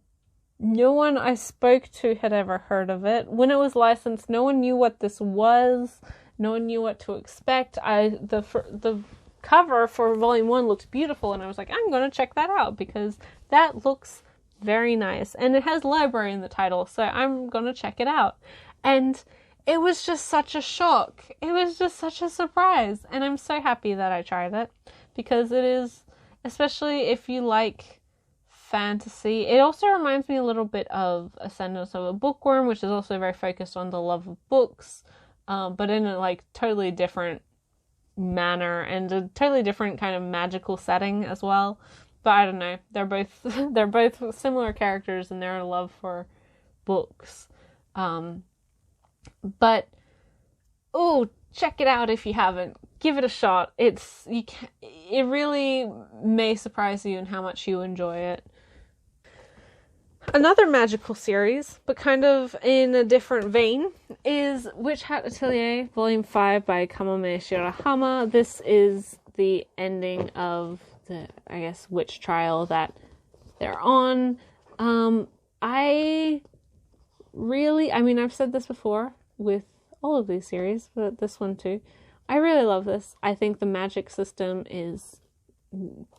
No one I spoke to had ever heard of it. When it was licensed, no one knew what this was. No one knew what to expect. The cover for Volume 1 looked beautiful, and I was like, I'm going to check that out because that looks very nice. And it has library in the title, so I'm going to check it out. And it was just such a shock. It was just such a surprise. And I'm so happy that I tried it, because it is, especially if you like fantasy. It also reminds me a little bit of Ascendance of a Bookworm, which is also very focused on the love of books, but in a totally different manner and a totally different kind of magical setting as well. But I don't know, they're both similar characters in their love for books. But check it out if you haven't. Give it a shot. It really may surprise you in how much you enjoy it. Another magical series, but kind of in a different vein, is Witch Hat Atelier, Volume 5 by Kamome Shirahama. This is the ending of the, witch trial that they're on. I've said this before with all of these series, but this one too. I really love this. I think the magic system is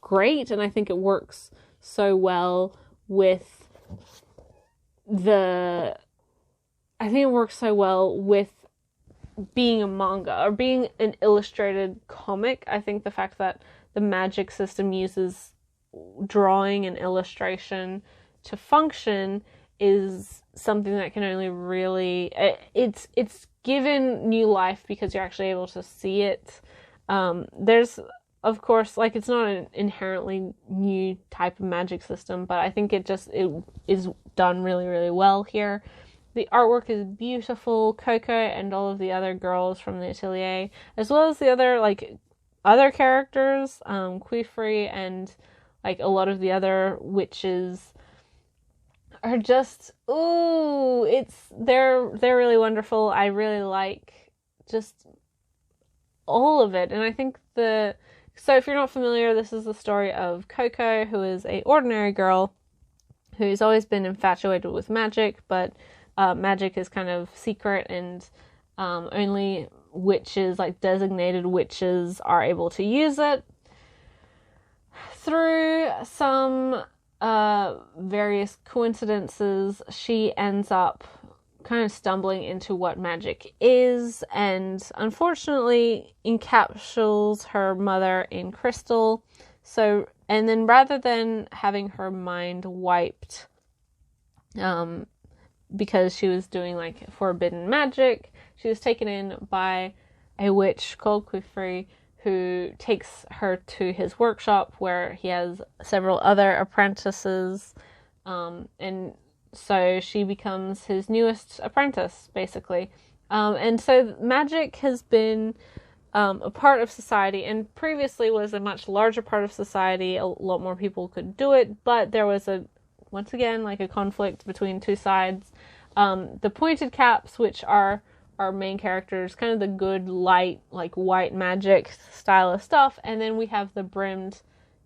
great, and I think it works so well with being a manga or being an illustrated comic. I think the fact that the magic system uses drawing and illustration to function is something that can only really... It's given new life because you're actually able to see it. There's, of course, it's not an inherently new type of magic system, but I think it is done really, really well here. The artwork is beautiful. Coco and all of the other girls from the atelier, as well as the other characters, Queefrey and a lot of the other witches, are just they're really wonderful. I really like just all of it, and I think so if you're not familiar, this is the story of Coco, who is a ordinary girl who's always been infatuated with magic, but magic is kind of secret and only witches, like designated witches, are able to use it. Through some various coincidences, she ends up kind of stumbling into what magic is, and unfortunately encapsulates her mother in crystal. So, and then rather than having her mind wiped, because she was doing like forbidden magic, she was taken in by a witch called Quifri, who takes her to his workshop where he has several other apprentices, and so she becomes his newest apprentice, basically. And so magic has been a part of society, and previously was a much larger part of society. A lot more people could do it, but there was once again, like a conflict between two sides. The pointed caps, which are our main characters, kind of the good, light, like white magic style of stuff, and then we have the brimmed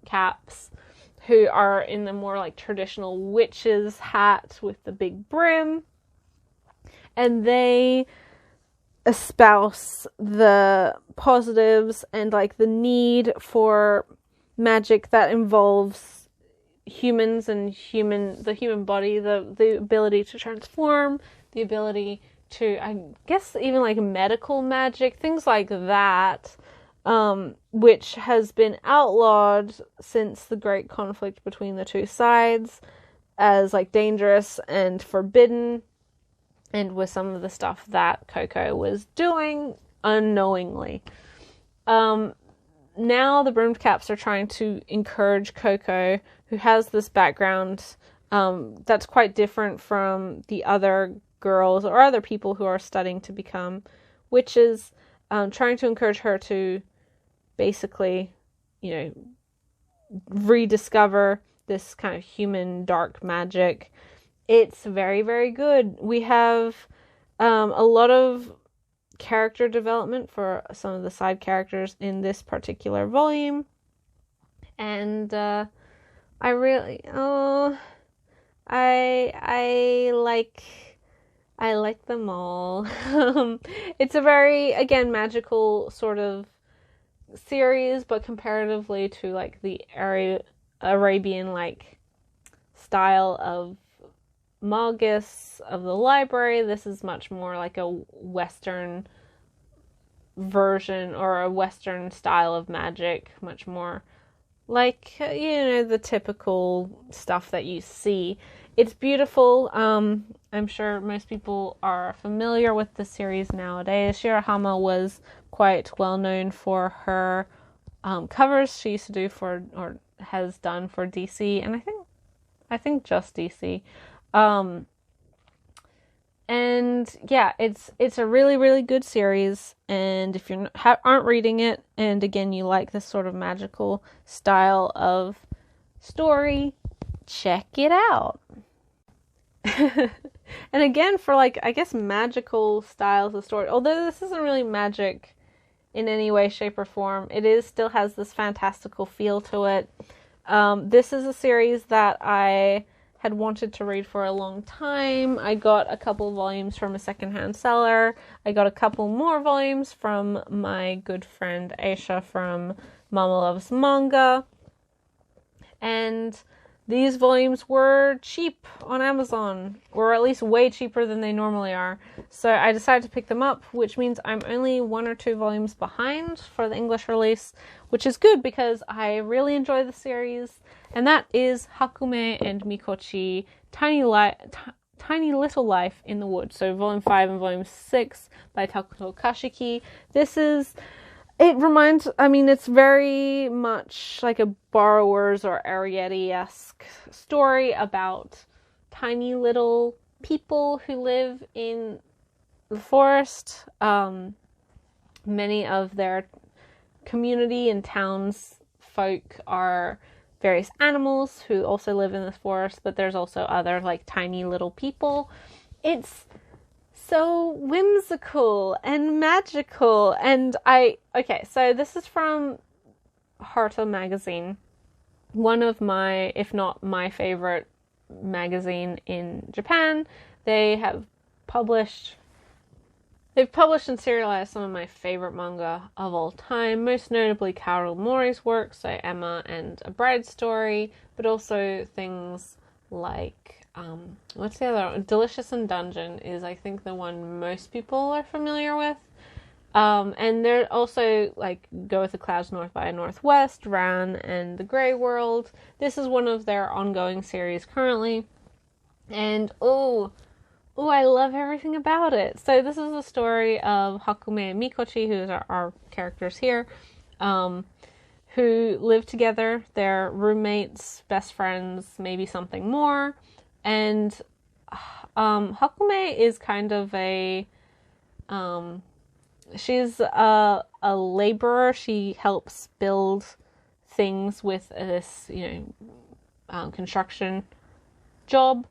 caps, who are in the more like traditional witch's hat with the big brim, and they espouse the positives and like the need for magic that involves humans and the human body, the ability to transform, the ability to, I guess, even like medical magic, things like that, which has been outlawed since the great conflict between the two sides as like dangerous and forbidden, and with some of the stuff that Coco was doing unknowingly. Now the brimmed caps are trying to encourage Coco, who has this background that's quite different from the other girls or other people who are studying to become witches, trying to encourage her to basically, rediscover this kind of human dark magic. It's very, very good. We have a lot of character development for some of the side characters in this particular volume, and I like them all. It's a very, again, magical sort of series, but comparatively to like the Arabian like style of Magus of the library, this is much more like a Western version or a Western style of magic, much more like, the typical stuff that you see. It's beautiful. I'm sure most people are familiar with the series nowadays. Shirahama was quite well known for her covers she used to do for, or has done for DC, and I think just DC. And yeah, it's a really, really good series, and if you aren't reading it, and again you like this sort of magical style of story, check it out. And again, for like, I guess, magical styles of story, although this isn't really magic in any way, shape, or form, it still has this fantastical feel to it. This is a series that I had wanted to read for a long time. I got a couple volumes from a secondhand seller. I got a couple more volumes from my good friend Aisha from Mama Loves Manga. And these volumes were cheap on Amazon, or at least way cheaper than they normally are. So I decided to pick them up, which means I'm only 1 or 2 volumes behind for the English release, which is good because I really enjoy the series. And that is Hakume and Mikochi, Tiny Little Life in the Woods. So volume 5 and volume 6 by Takuto Kashiki. It's very much like a Borrowers or Arrietty-esque story about tiny little people who live in the forest. Many of their community and townsfolk are various animals who also live in this forest, but there's also other like tiny little people. It's so whimsical and magical, and so this is from Harta magazine, one of my, if not my favorite magazine in Japan. They have published They've published and serialized some of my favorite manga of all time, most notably Carol Mori's works, so Emma and A Bride's Story, but also things like, what's the other one? Delicious in Dungeon is, I think, the one most people are familiar with. And they're also, like, Go With the Clouds North by Northwest, Ran, and The Grey World. This is one of their ongoing series currently. And, I love everything about it. So this is the story of Hakume and Mikochi, who are our characters here, who live together. They're roommates, best friends, maybe something more. And Hakume is kind of she's a laborer. She helps build things with this, construction job.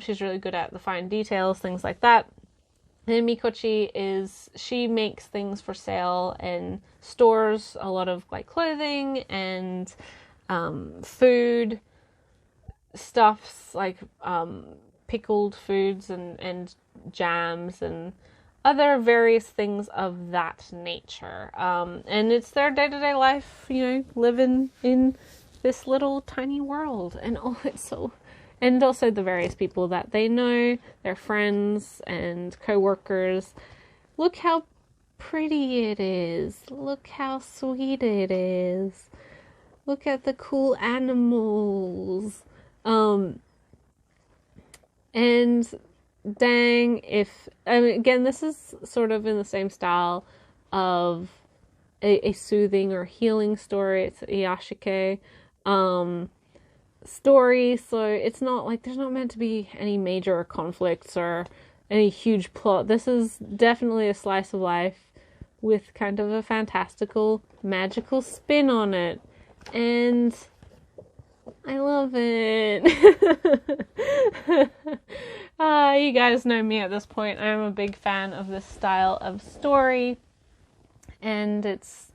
She's really good at the fine details, things like that. And Mikochi she makes things for sale in stores, a lot of like clothing and food stuffs, like pickled foods and jams and other various things of that nature. And it's their day-to-day life, living in this little tiny world. And and also the various people that they know, their friends and co-workers. Look how pretty it is. Look how sweet it is. Look at the cool animals. And dang, again, this is sort of in the same style of a soothing or healing story. It's Iyashike story, so it's not like there's not meant to be any major conflicts or any huge plot. This is definitely a slice of life with kind of a fantastical, magical spin on it, and I love it. You guys know me at this point. I'm a big fan of this style of story, and it's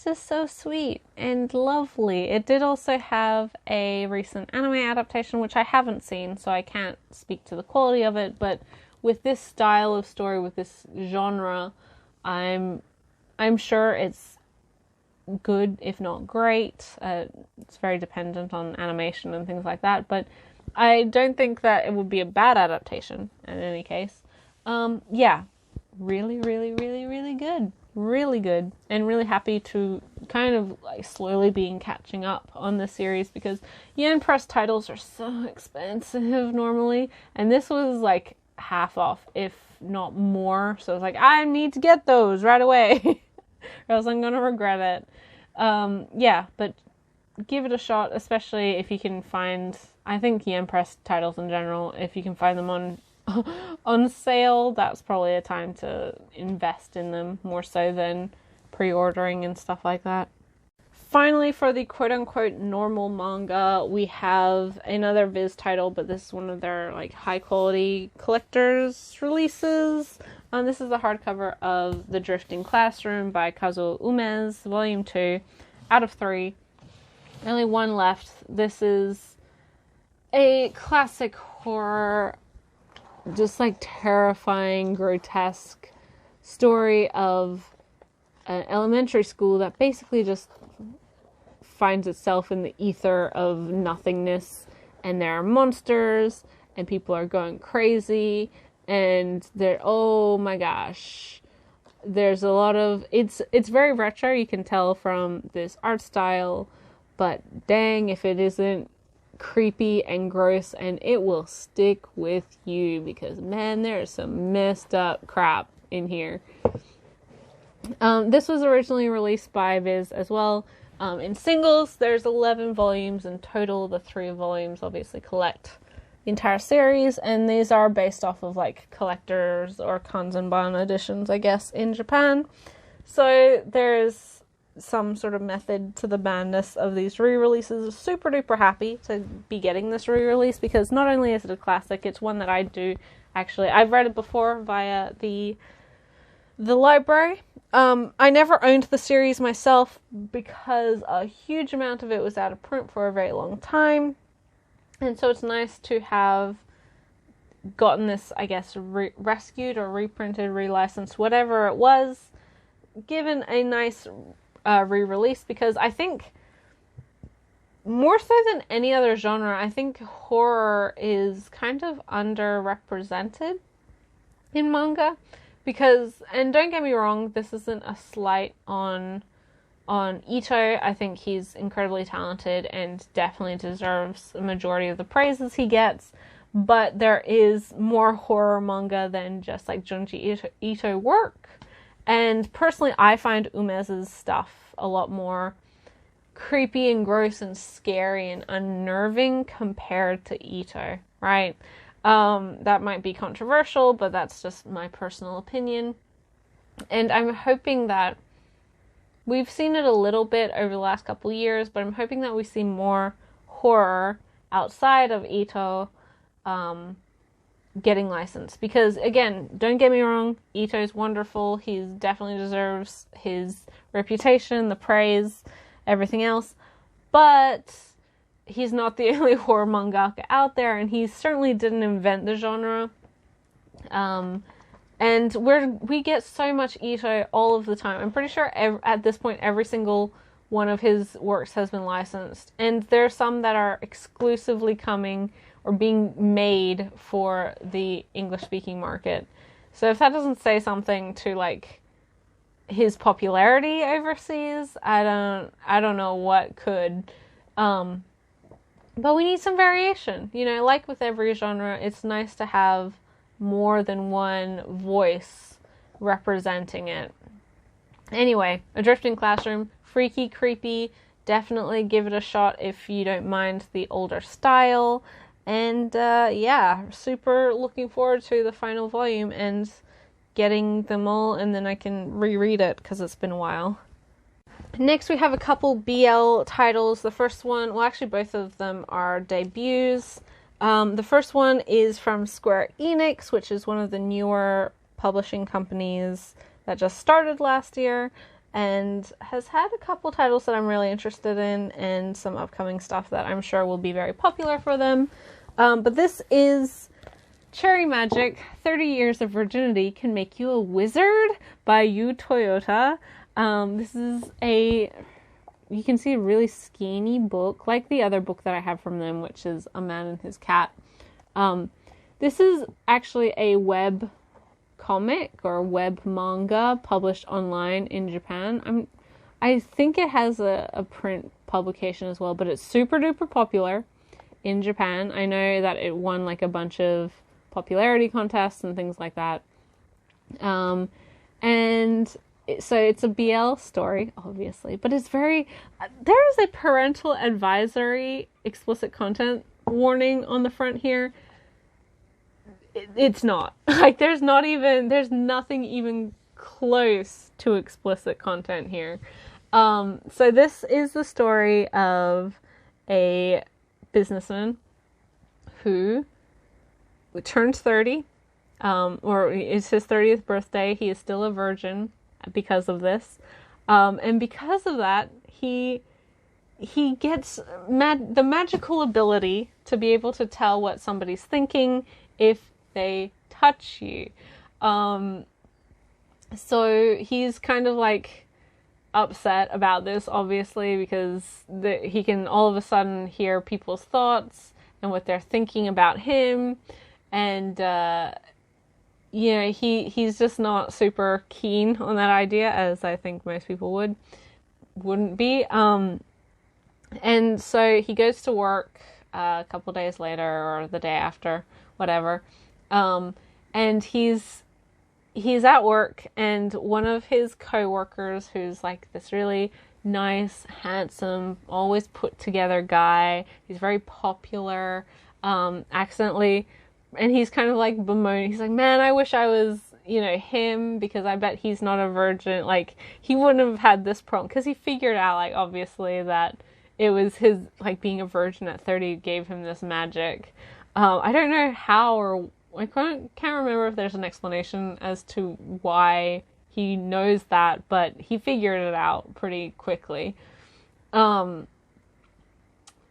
just so sweet and lovely. It did also have a recent anime adaptation, which I haven't seen, so I can't speak to the quality of it, but with this style of story, with this genre, I'm sure it's good, if not great. It's very dependent on animation and things like that, but I don't think that it would be a bad adaptation in any case. Really, really, really, really good. Really good, and really happy to kind of like slowly being catching up on this series, because Yen Press titles are so expensive normally, and this was like half off, if not more, so I was like, I need to get those right away or else I'm gonna regret it. But give it a shot, especially if you can find, I think Yen Press titles in general, if you can find them on sale, that's probably a time to invest in them more so than pre-ordering and stuff like that. Finally, for the quote-unquote normal manga, we have another Viz title, but this is one of their like high-quality collector's releases. This is the hardcover of The Drifting Classroom by Kazuo Umez, Volume 2, out of 3. Only one left. This is a classic horror, just like terrifying, grotesque story of an elementary school that basically just finds itself in the ether of nothingness, and there are monsters and people are going crazy, and oh my gosh, there's a lot of it's very retro, you can tell from this art style, but dang if it isn't creepy and gross, and it will stick with you, because man, there's some messed up crap in here. This was originally released by Viz as well, in singles. There's 11 volumes in total. The 3 volumes obviously collect the entire series, and these are based off of like collectors or kanzenban editions, I guess, in Japan. So there's some sort of method to the madness of these re-releases. Super duper happy to be getting this re-release, because not only is it a classic, it's one that I do actually, I've read it before via the library. I never owned the series myself because a huge amount of it was out of print for a very long time, and so it's nice to have gotten this, I guess, rescued or reprinted, relicensed, whatever it was, given a nice re-release, because I think more so than any other genre, I think horror is kind of underrepresented in manga, because, and don't get me wrong, this isn't a slight on Ito. I think he's incredibly talented and definitely deserves a majority of the praises he gets, but there is more horror manga than just like Junji Ito work, and personally I find Umez's stuff a lot more creepy and gross and scary and unnerving compared to Ito, right? That might be controversial, but that's just my personal opinion. And I'm hoping that we've seen it a little bit over the last couple of years, but I'm hoping that we see more horror outside of Ito getting licensed. Because, again, don't get me wrong, Ito's wonderful. He definitely deserves his reputation, the praise, everything else, but he's not the only horror mangaka out there, and he certainly didn't invent the genre. And we get so much Ito all of the time. I'm pretty sure at this point every single one of his works has been licensed, and there are some that are exclusively coming or being made for the English-speaking market. So if that doesn't say something to like his popularity overseas, I don't know what could. But we need some variation. You know, like with every genre, it's nice to have more than one voice representing it. Anyway, A Drifting Classroom, freaky, creepy. Definitely give it a shot if you don't mind the older style. And yeah, super looking forward to the final volume and getting them all, and then I can reread it because it's been a while. Next we have a couple BL titles. The first one, well actually both of them are debuts. The first one is from Square Enix, which is one of the newer publishing companies that just started last year and has had a couple titles that I'm really interested in and some upcoming stuff that I'm sure will be very popular for them. But this is Cherry Magic, 30 Years of Virginity Can Make You a Wizard by Yu Toyota. This is you can see a really skinny book, like the other book that I have from them, which is A Man and His Cat. This is actually a web comic or web manga published online in Japan. I think it has a print publication as well, but it's super duper popular in Japan. I know that it won like a bunch of popularity contests and things like that. So it's a BL story, obviously, but it's very, there is a parental advisory explicit content warning on the front here. It's not. Like, there's nothing even close to explicit content here. So this is the story of a businessman who turns 30, or it's his 30th birthday. He is still a virgin because of this, and because of that, he gets the magical ability to be able to tell what somebody's thinking if they touch you. So he's kind of like upset about this, obviously, because he can all of a sudden hear people's thoughts and what they're thinking about him, and he's just not super keen on that idea, as I think most people wouldn't be. And so he goes to work a couple days later or the day after, whatever. And he's at work, and one of his co-workers, who's like this really nice, handsome, always put together guy, he's very popular, accidentally, and he's kind of like bemoaning, he's like, man, I wish I was, him, because I bet he's not a virgin. Like, he wouldn't have had this problem, because he figured out, like, obviously that it was his, like, being a virgin at 30 gave him this magic. I don't know how, or I can't remember if there's an explanation as to why he knows that, but he figured it out pretty quickly. And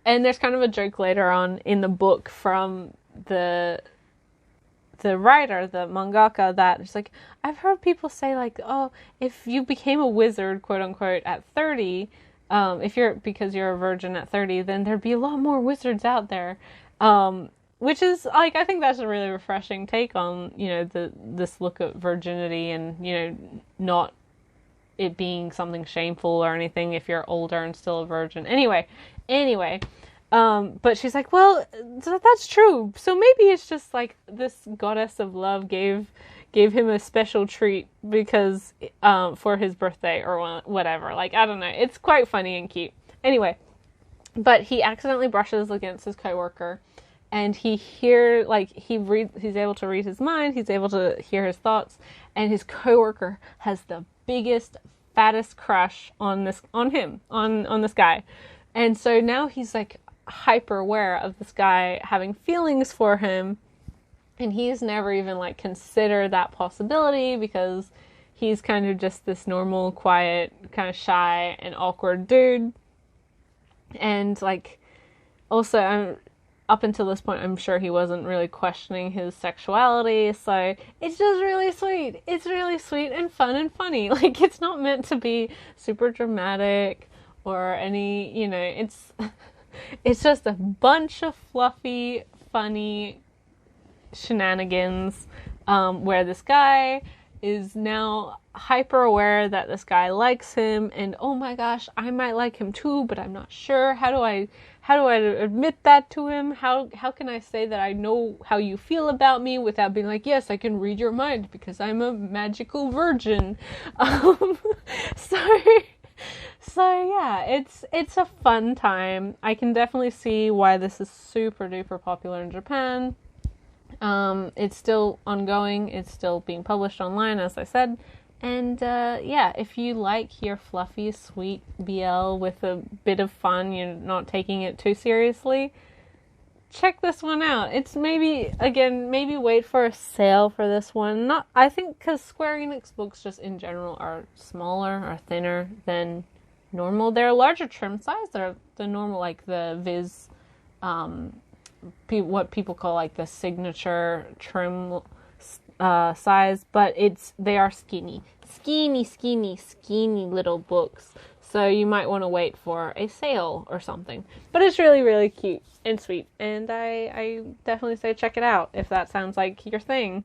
there's kind of a joke later on in the book from the the writer, the mangaka, that it's like, I've heard people say like, oh, if you became a wizard, quote unquote, at 30, because you're a virgin at 30, then there'd be a lot more wizards out there. Which is, like, I think that's a really refreshing take on, this look at virginity and, not it being something shameful or anything if you're older and still a virgin. Anyway, but she's like, well, that's true. So maybe it's just like this goddess of love gave him a special treat because, for his birthday or whatever. Like, I don't know. It's quite funny and cute. Anyway, but he accidentally brushes against his coworker. And he's able to read his mind, he's able to hear his thoughts, and his coworker has the biggest, fattest crush on this guy. And so now he's like hyper aware of this guy having feelings for him, and he's never even like considered that possibility because he's kind of just this normal, quiet, kind of shy and awkward dude. And like, also, up until this point, I'm sure he wasn't really questioning his sexuality, so it's just really sweet. It's really sweet and fun and funny. Like, it's not meant to be super dramatic or any, it's just a bunch of fluffy, funny shenanigans, where this guy is now hyper aware that this guy likes him, and oh my gosh, I might like him too, but I'm not sure. How do I admit that to him? How can I say that I know how you feel about me without being like, yes, I can read your mind because I'm a magical virgin. So yeah, it's a fun time. I can definitely see why this is super duper popular in Japan. It's still ongoing. It's still being published online, as I said. And if you like your fluffy, sweet BL with a bit of fun, you're not taking it too seriously, check this one out. It's maybe wait for a sale for this one. I think because Square Enix books just in general are smaller or thinner than normal. They're a larger trim size. They're the normal, like the Viz, what people call like the signature trim size, but they are skinny little books, so you might want to wait for a sale or something. But it's really, really cute and sweet, and I definitely say check it out if that sounds like your thing.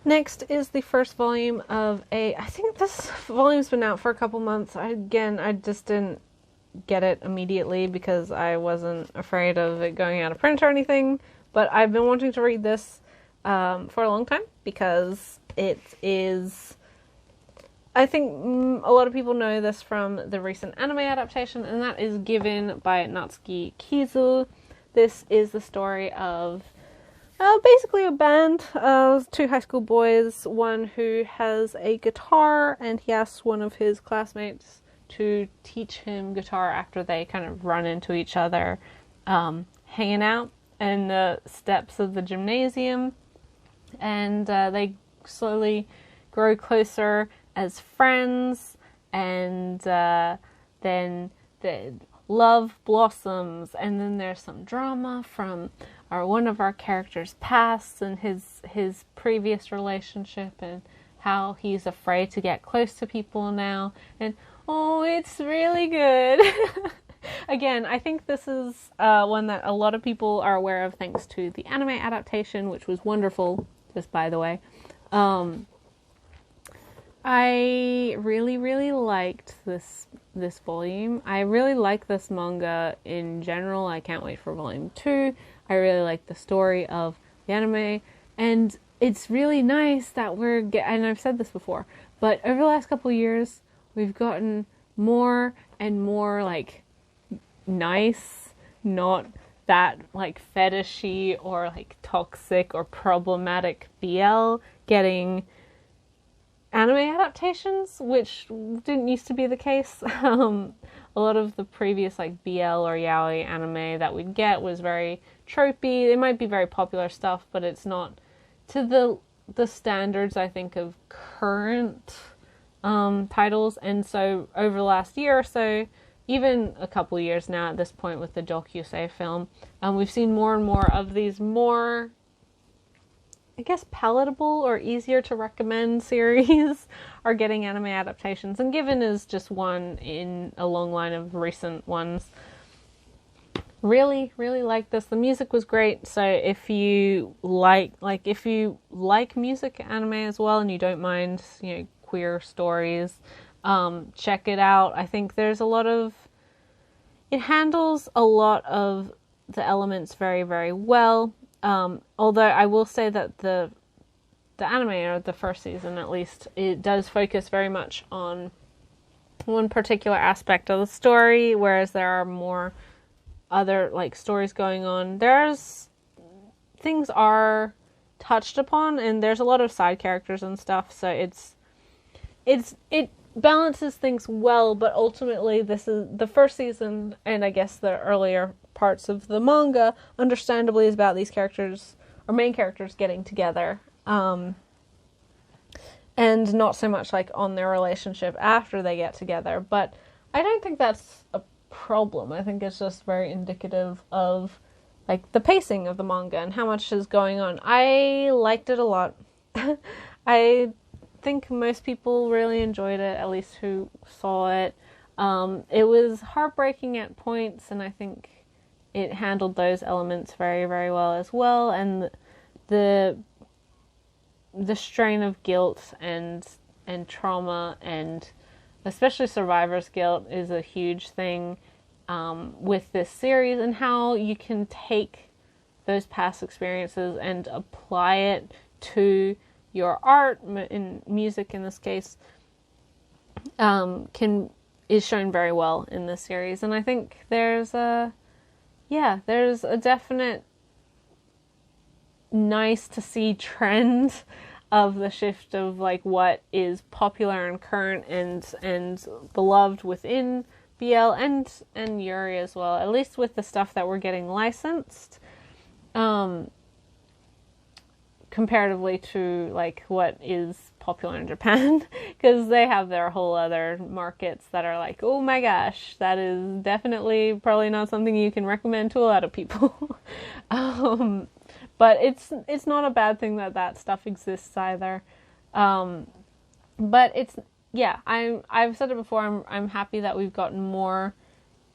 Next is the first volume of I think this volume's been out for a couple months. I just didn't get it immediately because I wasn't afraid of it going out of print or anything, but I've been wanting to read this for a long time because it is, I think a lot of people know this from the recent anime adaptation, and that is Given by Natsuki Kizu. This is the story of basically a band of two high school boys, one who has a guitar, and he asks one of his classmates to teach him guitar after they kind of run into each other hanging out in the steps of the gymnasium. And they slowly grow closer as friends, and then the love blossoms, and then there's some drama from one of our characters' past and his previous relationship and how he's afraid to get close to people now, and it's really good. Again, I think this is one that a lot of people are aware of thanks to the anime adaptation, which was wonderful, just by the way. I really, really liked this volume. I really like this manga in general. I can't wait for volume 2. I really like the story of the anime, and it's really nice that and I've said this before, but over the last couple of years, we've gotten more and more, like, nice, not that, like, fetishy or, like, toxic or problematic BL getting anime adaptations, which didn't used to be the case. A lot of the previous, like, BL or yaoi anime that we'd get was very tropey. It might be very popular stuff, but it's not to the standards, I think, of current titles. And so over the last year or so, even a couple of years now at this point with the Dokusei film, we've seen more and more of these more I guess, palatable or easier to recommend series are getting anime adaptations, and Given is just one in a long line of recent ones. Really, really like this. The music was great, so if you if you like music anime as well and you don't mind, queer stories, check it out. I think there's it handles a lot of the elements very, very well. Although I will say that the anime, or the first season at least, it does focus very much on one particular aspect of the story, whereas there are more other stories going on. Things are touched upon, and there's a lot of side characters and stuff, so it balances things well, but ultimately this is the first season, and I guess the earlier parts of the manga, understandably, is about these characters, or main characters, getting together, and not so much on their relationship after they get together. But I don't think that's a problem. I think it's just very indicative of the pacing of the manga and how much is going on. I liked it a lot. I think most people really enjoyed it, at least who saw it. It was heartbreaking at points, and I think it handled those elements very, very well as well. And the strain of guilt and trauma, and especially survivor's guilt, is a huge thing with this series, and how you can take those past experiences and apply it to your art, in music in this case, is shown very well in this series. And I think there's a definite nice to see trend of the shift of what is popular and current and beloved within BL and Yuri as well, at least with the stuff that we're getting licensed, comparatively to what is popular in Japan, because they have their whole other markets that are oh my gosh, that is definitely probably not something you can recommend to a lot of people. But it's not a bad thing that stuff exists either. But I've said it before, I'm happy that we've gotten more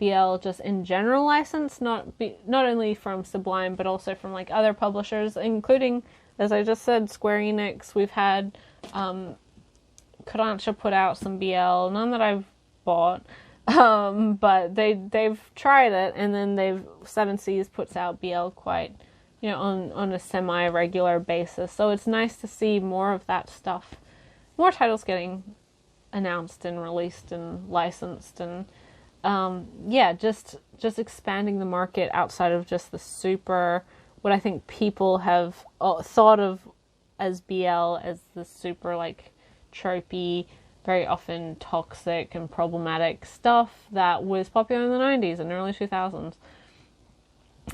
BL just in general licensed, not only from Sublime but also from other publishers, including, as I just said, Square Enix. We've had Kodansha put out some BL, none that I've bought, but they've tried it, and then Seven Seas puts out BL quite, on a semi-regular basis. So it's nice to see more of that stuff, more titles getting announced and released and licensed, and just expanding the market outside of just the super, what I think people have thought of as BL, as the super tropey, very often toxic and problematic stuff that was popular in the 90s and early 2000s.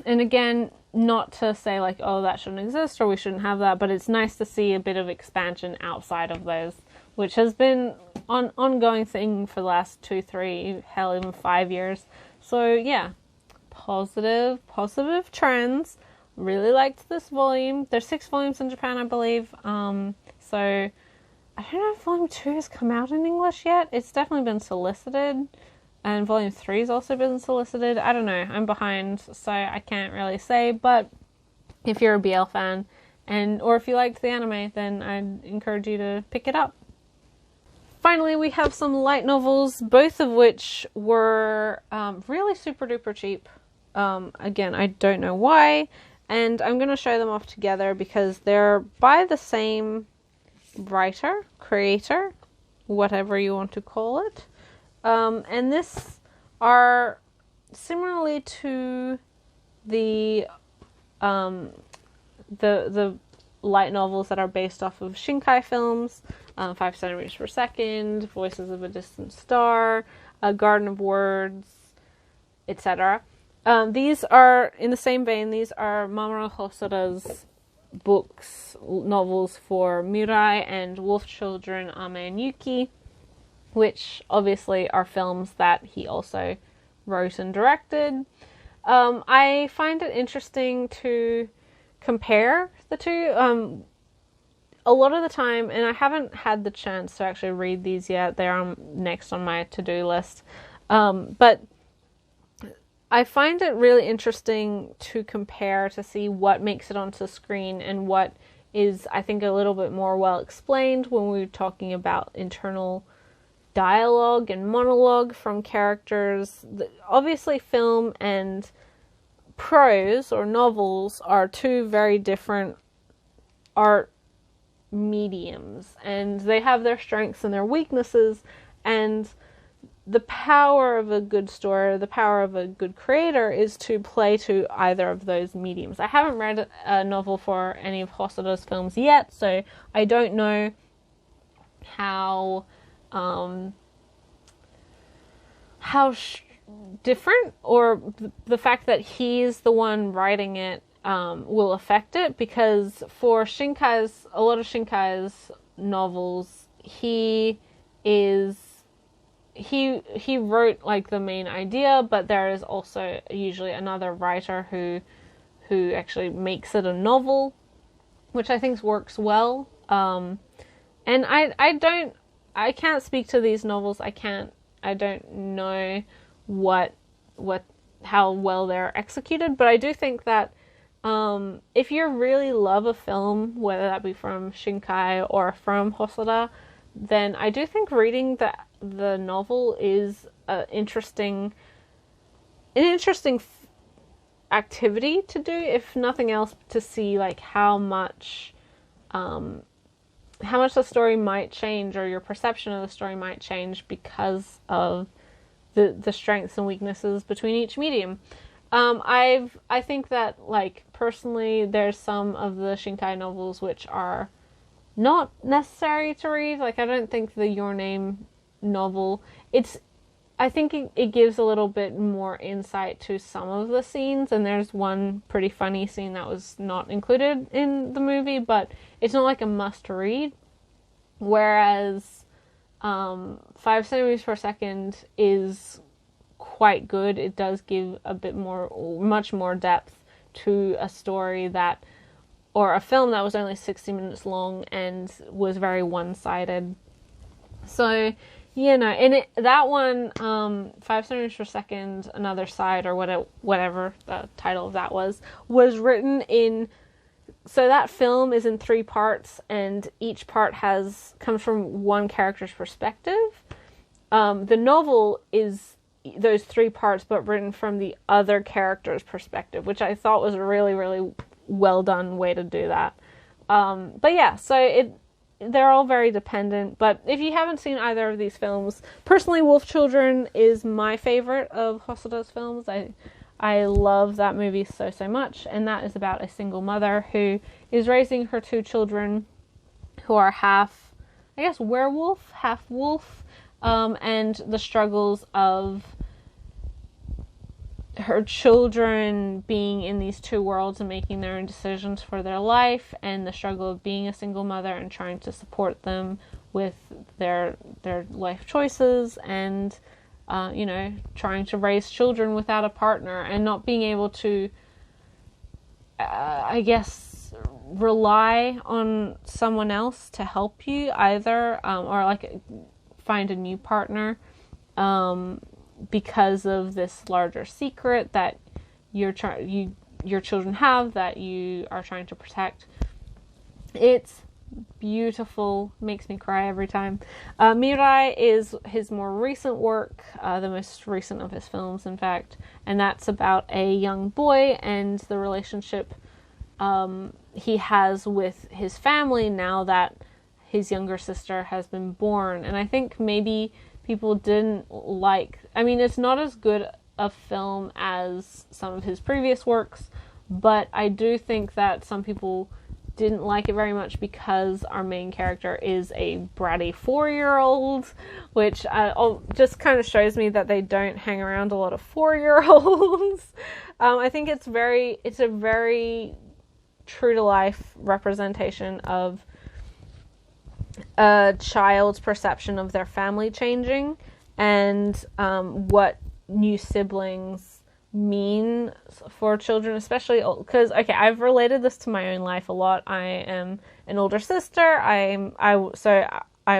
And again, not to say oh, that shouldn't exist or we shouldn't have that, but it's nice to see a bit of expansion outside of those, which has been an ongoing thing for the last 2, 3, hell, even 5 years. So yeah, positive trends. Really liked this volume. There's 6 volumes in Japan, I believe. So I don't know if volume 2 has come out in English yet. It's definitely been solicited, and volume 3 has also been solicited. I don't know. I'm behind, so I can't really say. But if you're a BL fan, or if you liked the anime, then I'd encourage you to pick it up. Finally, we have some light novels, both of which were really super duper cheap. Again, I don't know why. And I'm going to show them off together because they're by the same writer, creator, whatever you want to call it. And this are similarly to the light novels that are based off of Shinkai films, 5 centimeters per second, Voices of a Distant Star, Garden of Words, etc. These are, in the same vein, these are Mamoru Hosoda's novels for Mirai and Wolf Children, Ame and Yuki, which obviously are films that he also wrote and directed. I find it interesting to compare the two. a lot of the time, and I haven't had the chance to actually read these yet, they're next on my to-do list, but I find it really interesting to compare to see what makes it onto screen and what is, I think, a little bit more well explained when we're talking about internal dialogue and monologue from characters. Obviously, film and prose or novels are two very different art mediums, and they have their strengths and their weaknesses, and the power of a good story, the power of a good creator is to play to either of those mediums. I haven't read a novel for any of Hosoda's films yet, so I don't know how different, or the fact that he's the one writing it will affect it, because for a lot of Shinkai's novels, he wrote like the main idea, but there is also usually another writer who actually makes it a novel, which I think works well. And I can't speak to these novels. I don't know how well they're executed, but I do think that if you really love a film, whether that be from Shinkai or from Hosoda, then I do think reading the novel is an interesting activity to do, if nothing else, to see like how much the story might change, or your perception of the story might change because of the strengths and weaknesses between each medium. I think that, like, personally, there's some of the Shinkai novels which are not necessary to read. Like, I don't think the Your Name novel, I think it gives a little bit more insight to some of the scenes, and there's one pretty funny scene that was not included in the movie, but it's not like a must read. Whereas 5 centimeters per second is quite good. It does give much more depth to a story or a film that was only 60 minutes long and was very one-sided. So, and that one, 5 centimeters per second, Another Side, or whatever the title of that was written in. So that film is in 3 parts, and each part comes from one character's perspective. The novel is those 3 parts, but written from the other character's perspective, which I thought was a really, really well done way to do that. But yeah, so they're all very dependent. But if you haven't seen either of these films, personally, Wolf Children is my favorite of Hosoda's films. I love that movie so much, and that is about a single mother who is raising her 2 children who are half, I guess, werewolf, half wolf, and the struggles of her children being in these 2 worlds and making their own decisions for their life, and the struggle of being a single mother and trying to support them with their life choices, and trying to raise children without a partner and not being able to, I guess, rely on someone else to help you either, or like find a new partner, because of this larger secret that your children have that you are trying to protect. It's beautiful, makes me cry every time. Mirai is his more recent work, the most recent of his films, in fact, and that's about a young boy and the relationship he has with his family now that his younger sister has been born. And I think maybe people didn't it's not as good a film as some of his previous works, but I do think that some people didn't like it very much because our main character is a bratty 4-year-old, which just kind of shows me that they don't hang around a lot of 4-year-olds. I think it's a very true to life representation of a child's perception of their family changing, and what new siblings mean for children, especially because, okay, I've related this to my own life a lot. I am an older sister. I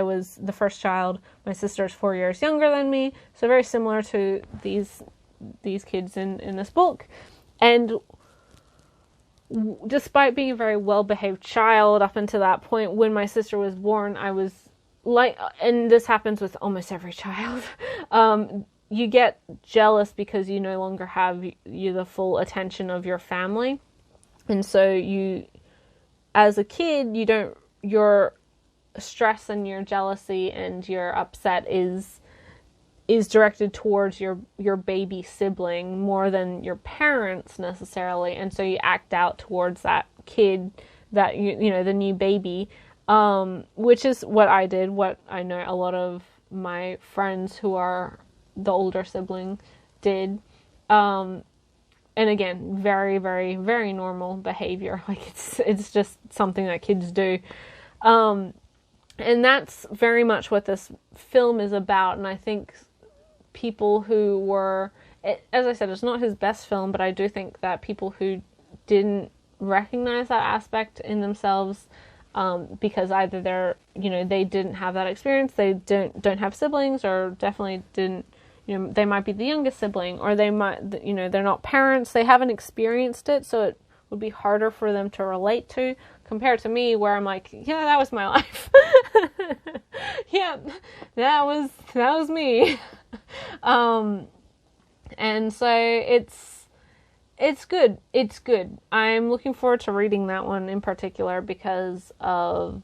was the first child. My sister is 4 years younger than me, so very similar to these kids in this book. And despite being a very well-behaved child up until that point, when my sister was born, I was like, and this happens with almost every child, you get jealous because you no longer have the full attention of your family. And so you, as a kid, your stress and your jealousy and your upset is directed towards your baby sibling more than your parents necessarily. And so you act out towards that kid, that, you know, the new baby, which is what I did, what I know a lot of my friends who are the older sibling did. And again, very, very, very normal behavior. Like, it's just something that kids do. And that's very much what this film is about. And I think people who were, as I said, it's not his best film, but I do think that people who didn't recognize that aspect in themselves, because either they didn't have that experience, they don't have siblings, or definitely didn't, they might be the youngest sibling, or they might, they're not parents, they haven't experienced it, so it would be harder for them to relate to, compared to me, where I'm like, yeah, that was my life. Yeah, that was me. And so it's good. It's good. I'm looking forward to reading that one in particular because of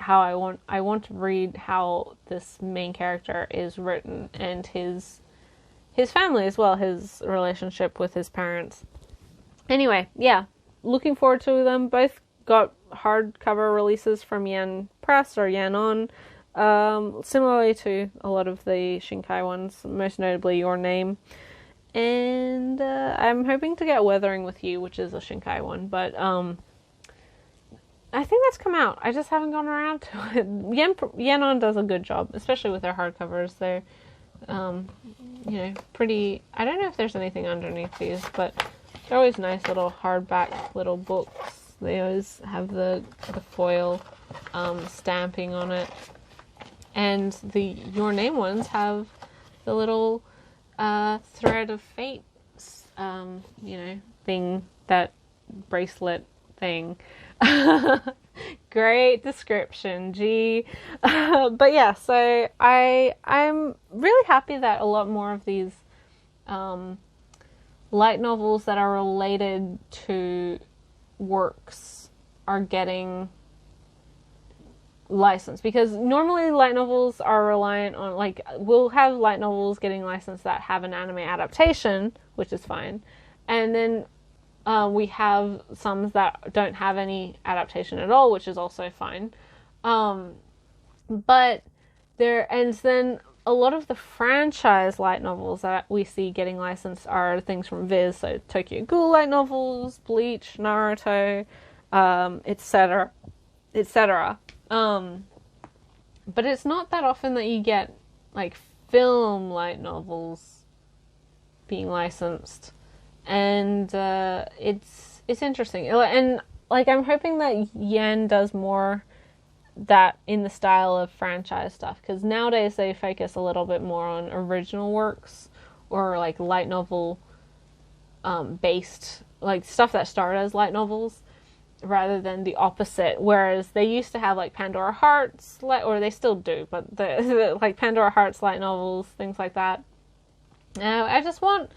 how I want to read how this main character is written, and his family as well, his relationship with his parents. Anyway, yeah, looking forward to them. Both got hardcover releases from Yen Press or Yen On, similarly to a lot of the Shinkai ones, most notably Your Name. And I'm hoping to get Weathering with You, which is a Shinkai one, but I think that's come out. I just haven't gone around to it. Yen On does a good job, especially with their hardcovers. They're, pretty. I don't know if there's anything underneath these, but they're always nice little hardback little books. They always have the foil stamping on it. And the Your Name ones have the little thread of fate, thing, that bracelet thing. Great description, gee. But yeah, so I'm really happy that a lot more of these light novels that are related to works are getting licensed, because normally light novels are reliant on, like, we'll have light novels getting licensed that have an anime adaptation, which is fine, and then we have some that don't have any adaptation at all, which is also fine. But then a lot of the franchise light novels that we see getting licensed are things from Viz, so Tokyo Ghoul light novels, Bleach, Naruto, etc., etc. But it's not that often that you get, like, film light novels being licensed, and it's interesting. And, like, I'm hoping that Yen does more that in the style of franchise stuff, because nowadays they focus a little bit more on original works, or like light novel based, like stuff that started as light novels, rather than the opposite, whereas they used to have like Pandora Hearts, or they still do, but the like Pandora Hearts light novels, things like that. Now I just want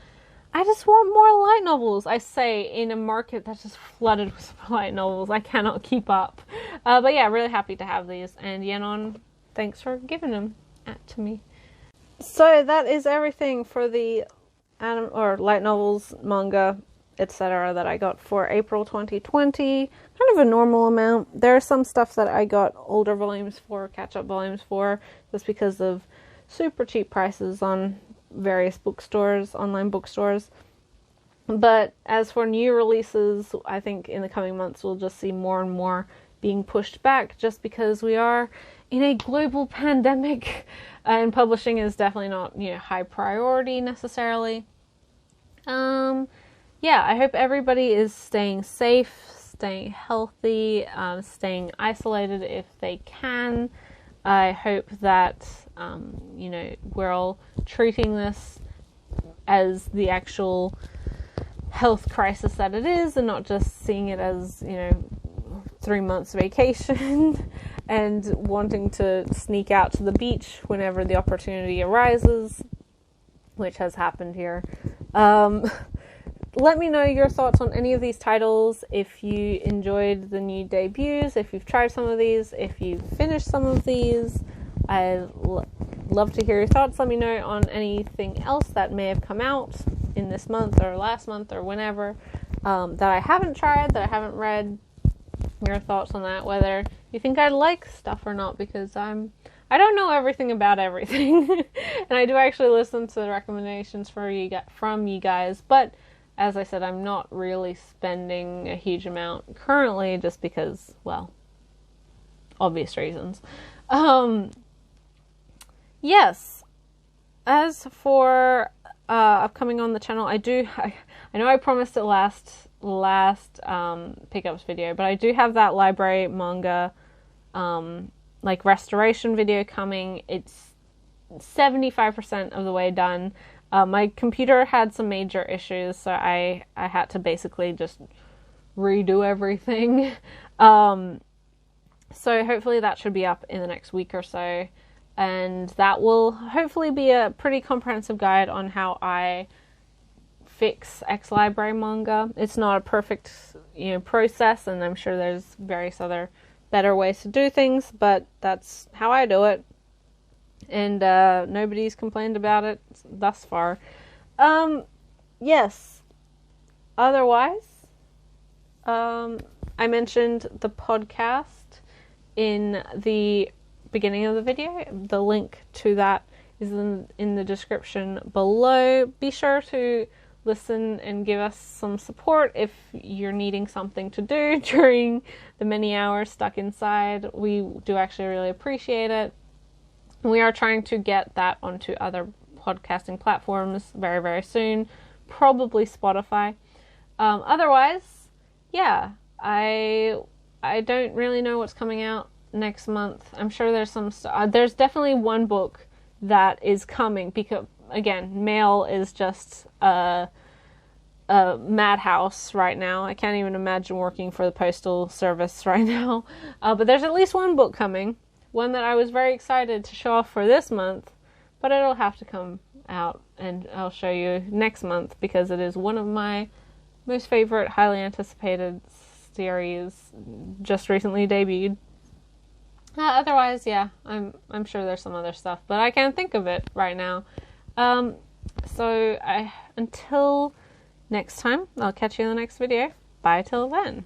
more light novels, I say, in a market that's just flooded with light novels. I cannot keep up. But yeah, really happy to have these. And Yenon, thanks for giving them to me. So that is everything for the light novels, manga, etc. that I got for April 2020. Kind of a normal amount. There's some stuff that I got older volumes for, catch-up volumes for, just because of super cheap prices on various bookstores, online bookstores. But as for new releases, I think in the coming months we'll just see more and more being pushed back, just because we are in a global pandemic, and publishing is definitely not, high priority necessarily. Yeah, I hope everybody is staying safe, staying healthy, staying isolated if they can. I hope that, we're all treating this as the actual health crisis that it is, and not just seeing it as, 3 months vacation and wanting to sneak out to the beach whenever the opportunity arises, which has happened here. Let me know your thoughts on any of these titles, if you enjoyed the new debuts, if you've tried some of these, if you've finished some of these. I'd love to hear your thoughts. Let me know on anything else that may have come out in this month or last month or whenever that I haven't tried, that I haven't read. Your thoughts on that, whether you think I like stuff or not, because I don't know everything about everything. And I do actually listen to the recommendations from you guys, but as I said, I'm not really spending a huge amount currently, just because, well, obvious reasons. Yes. As for upcoming on the channel, I know I promised it last pickups video, but I do have that library manga restoration video coming. It's 75% of the way done. My computer had some major issues, so I had to basically just redo everything. So hopefully that should be up in the next week or so, and that will hopefully be a pretty comprehensive guide on how I fix X-Library manga. It's not a perfect, process, and I'm sure there's various other better ways to do things, but that's how I do it. And nobody's complained about it thus far. Yes. Otherwise, I mentioned the podcast in the beginning of the video. The link to that is in the description below. Be sure to listen and give us some support if you're needing something to do during the many hours stuck inside. We do actually really appreciate it. We are trying to get that onto other podcasting platforms very, very soon. Probably Spotify. Otherwise, yeah, I don't really know what's coming out next month. I'm sure there's there's definitely one book that is coming, because, again, mail is just a madhouse right now. I can't even imagine working for the postal service right now. But there's at least one book coming. One that I was very excited to show off for this month, but it'll have to come out, and I'll show you next month, because it is one of my most favorite, highly anticipated series, just recently debuted. Otherwise, yeah, I'm sure there's some other stuff, but I can't think of it right now. So until next time, I'll catch you in the next video. Bye till then.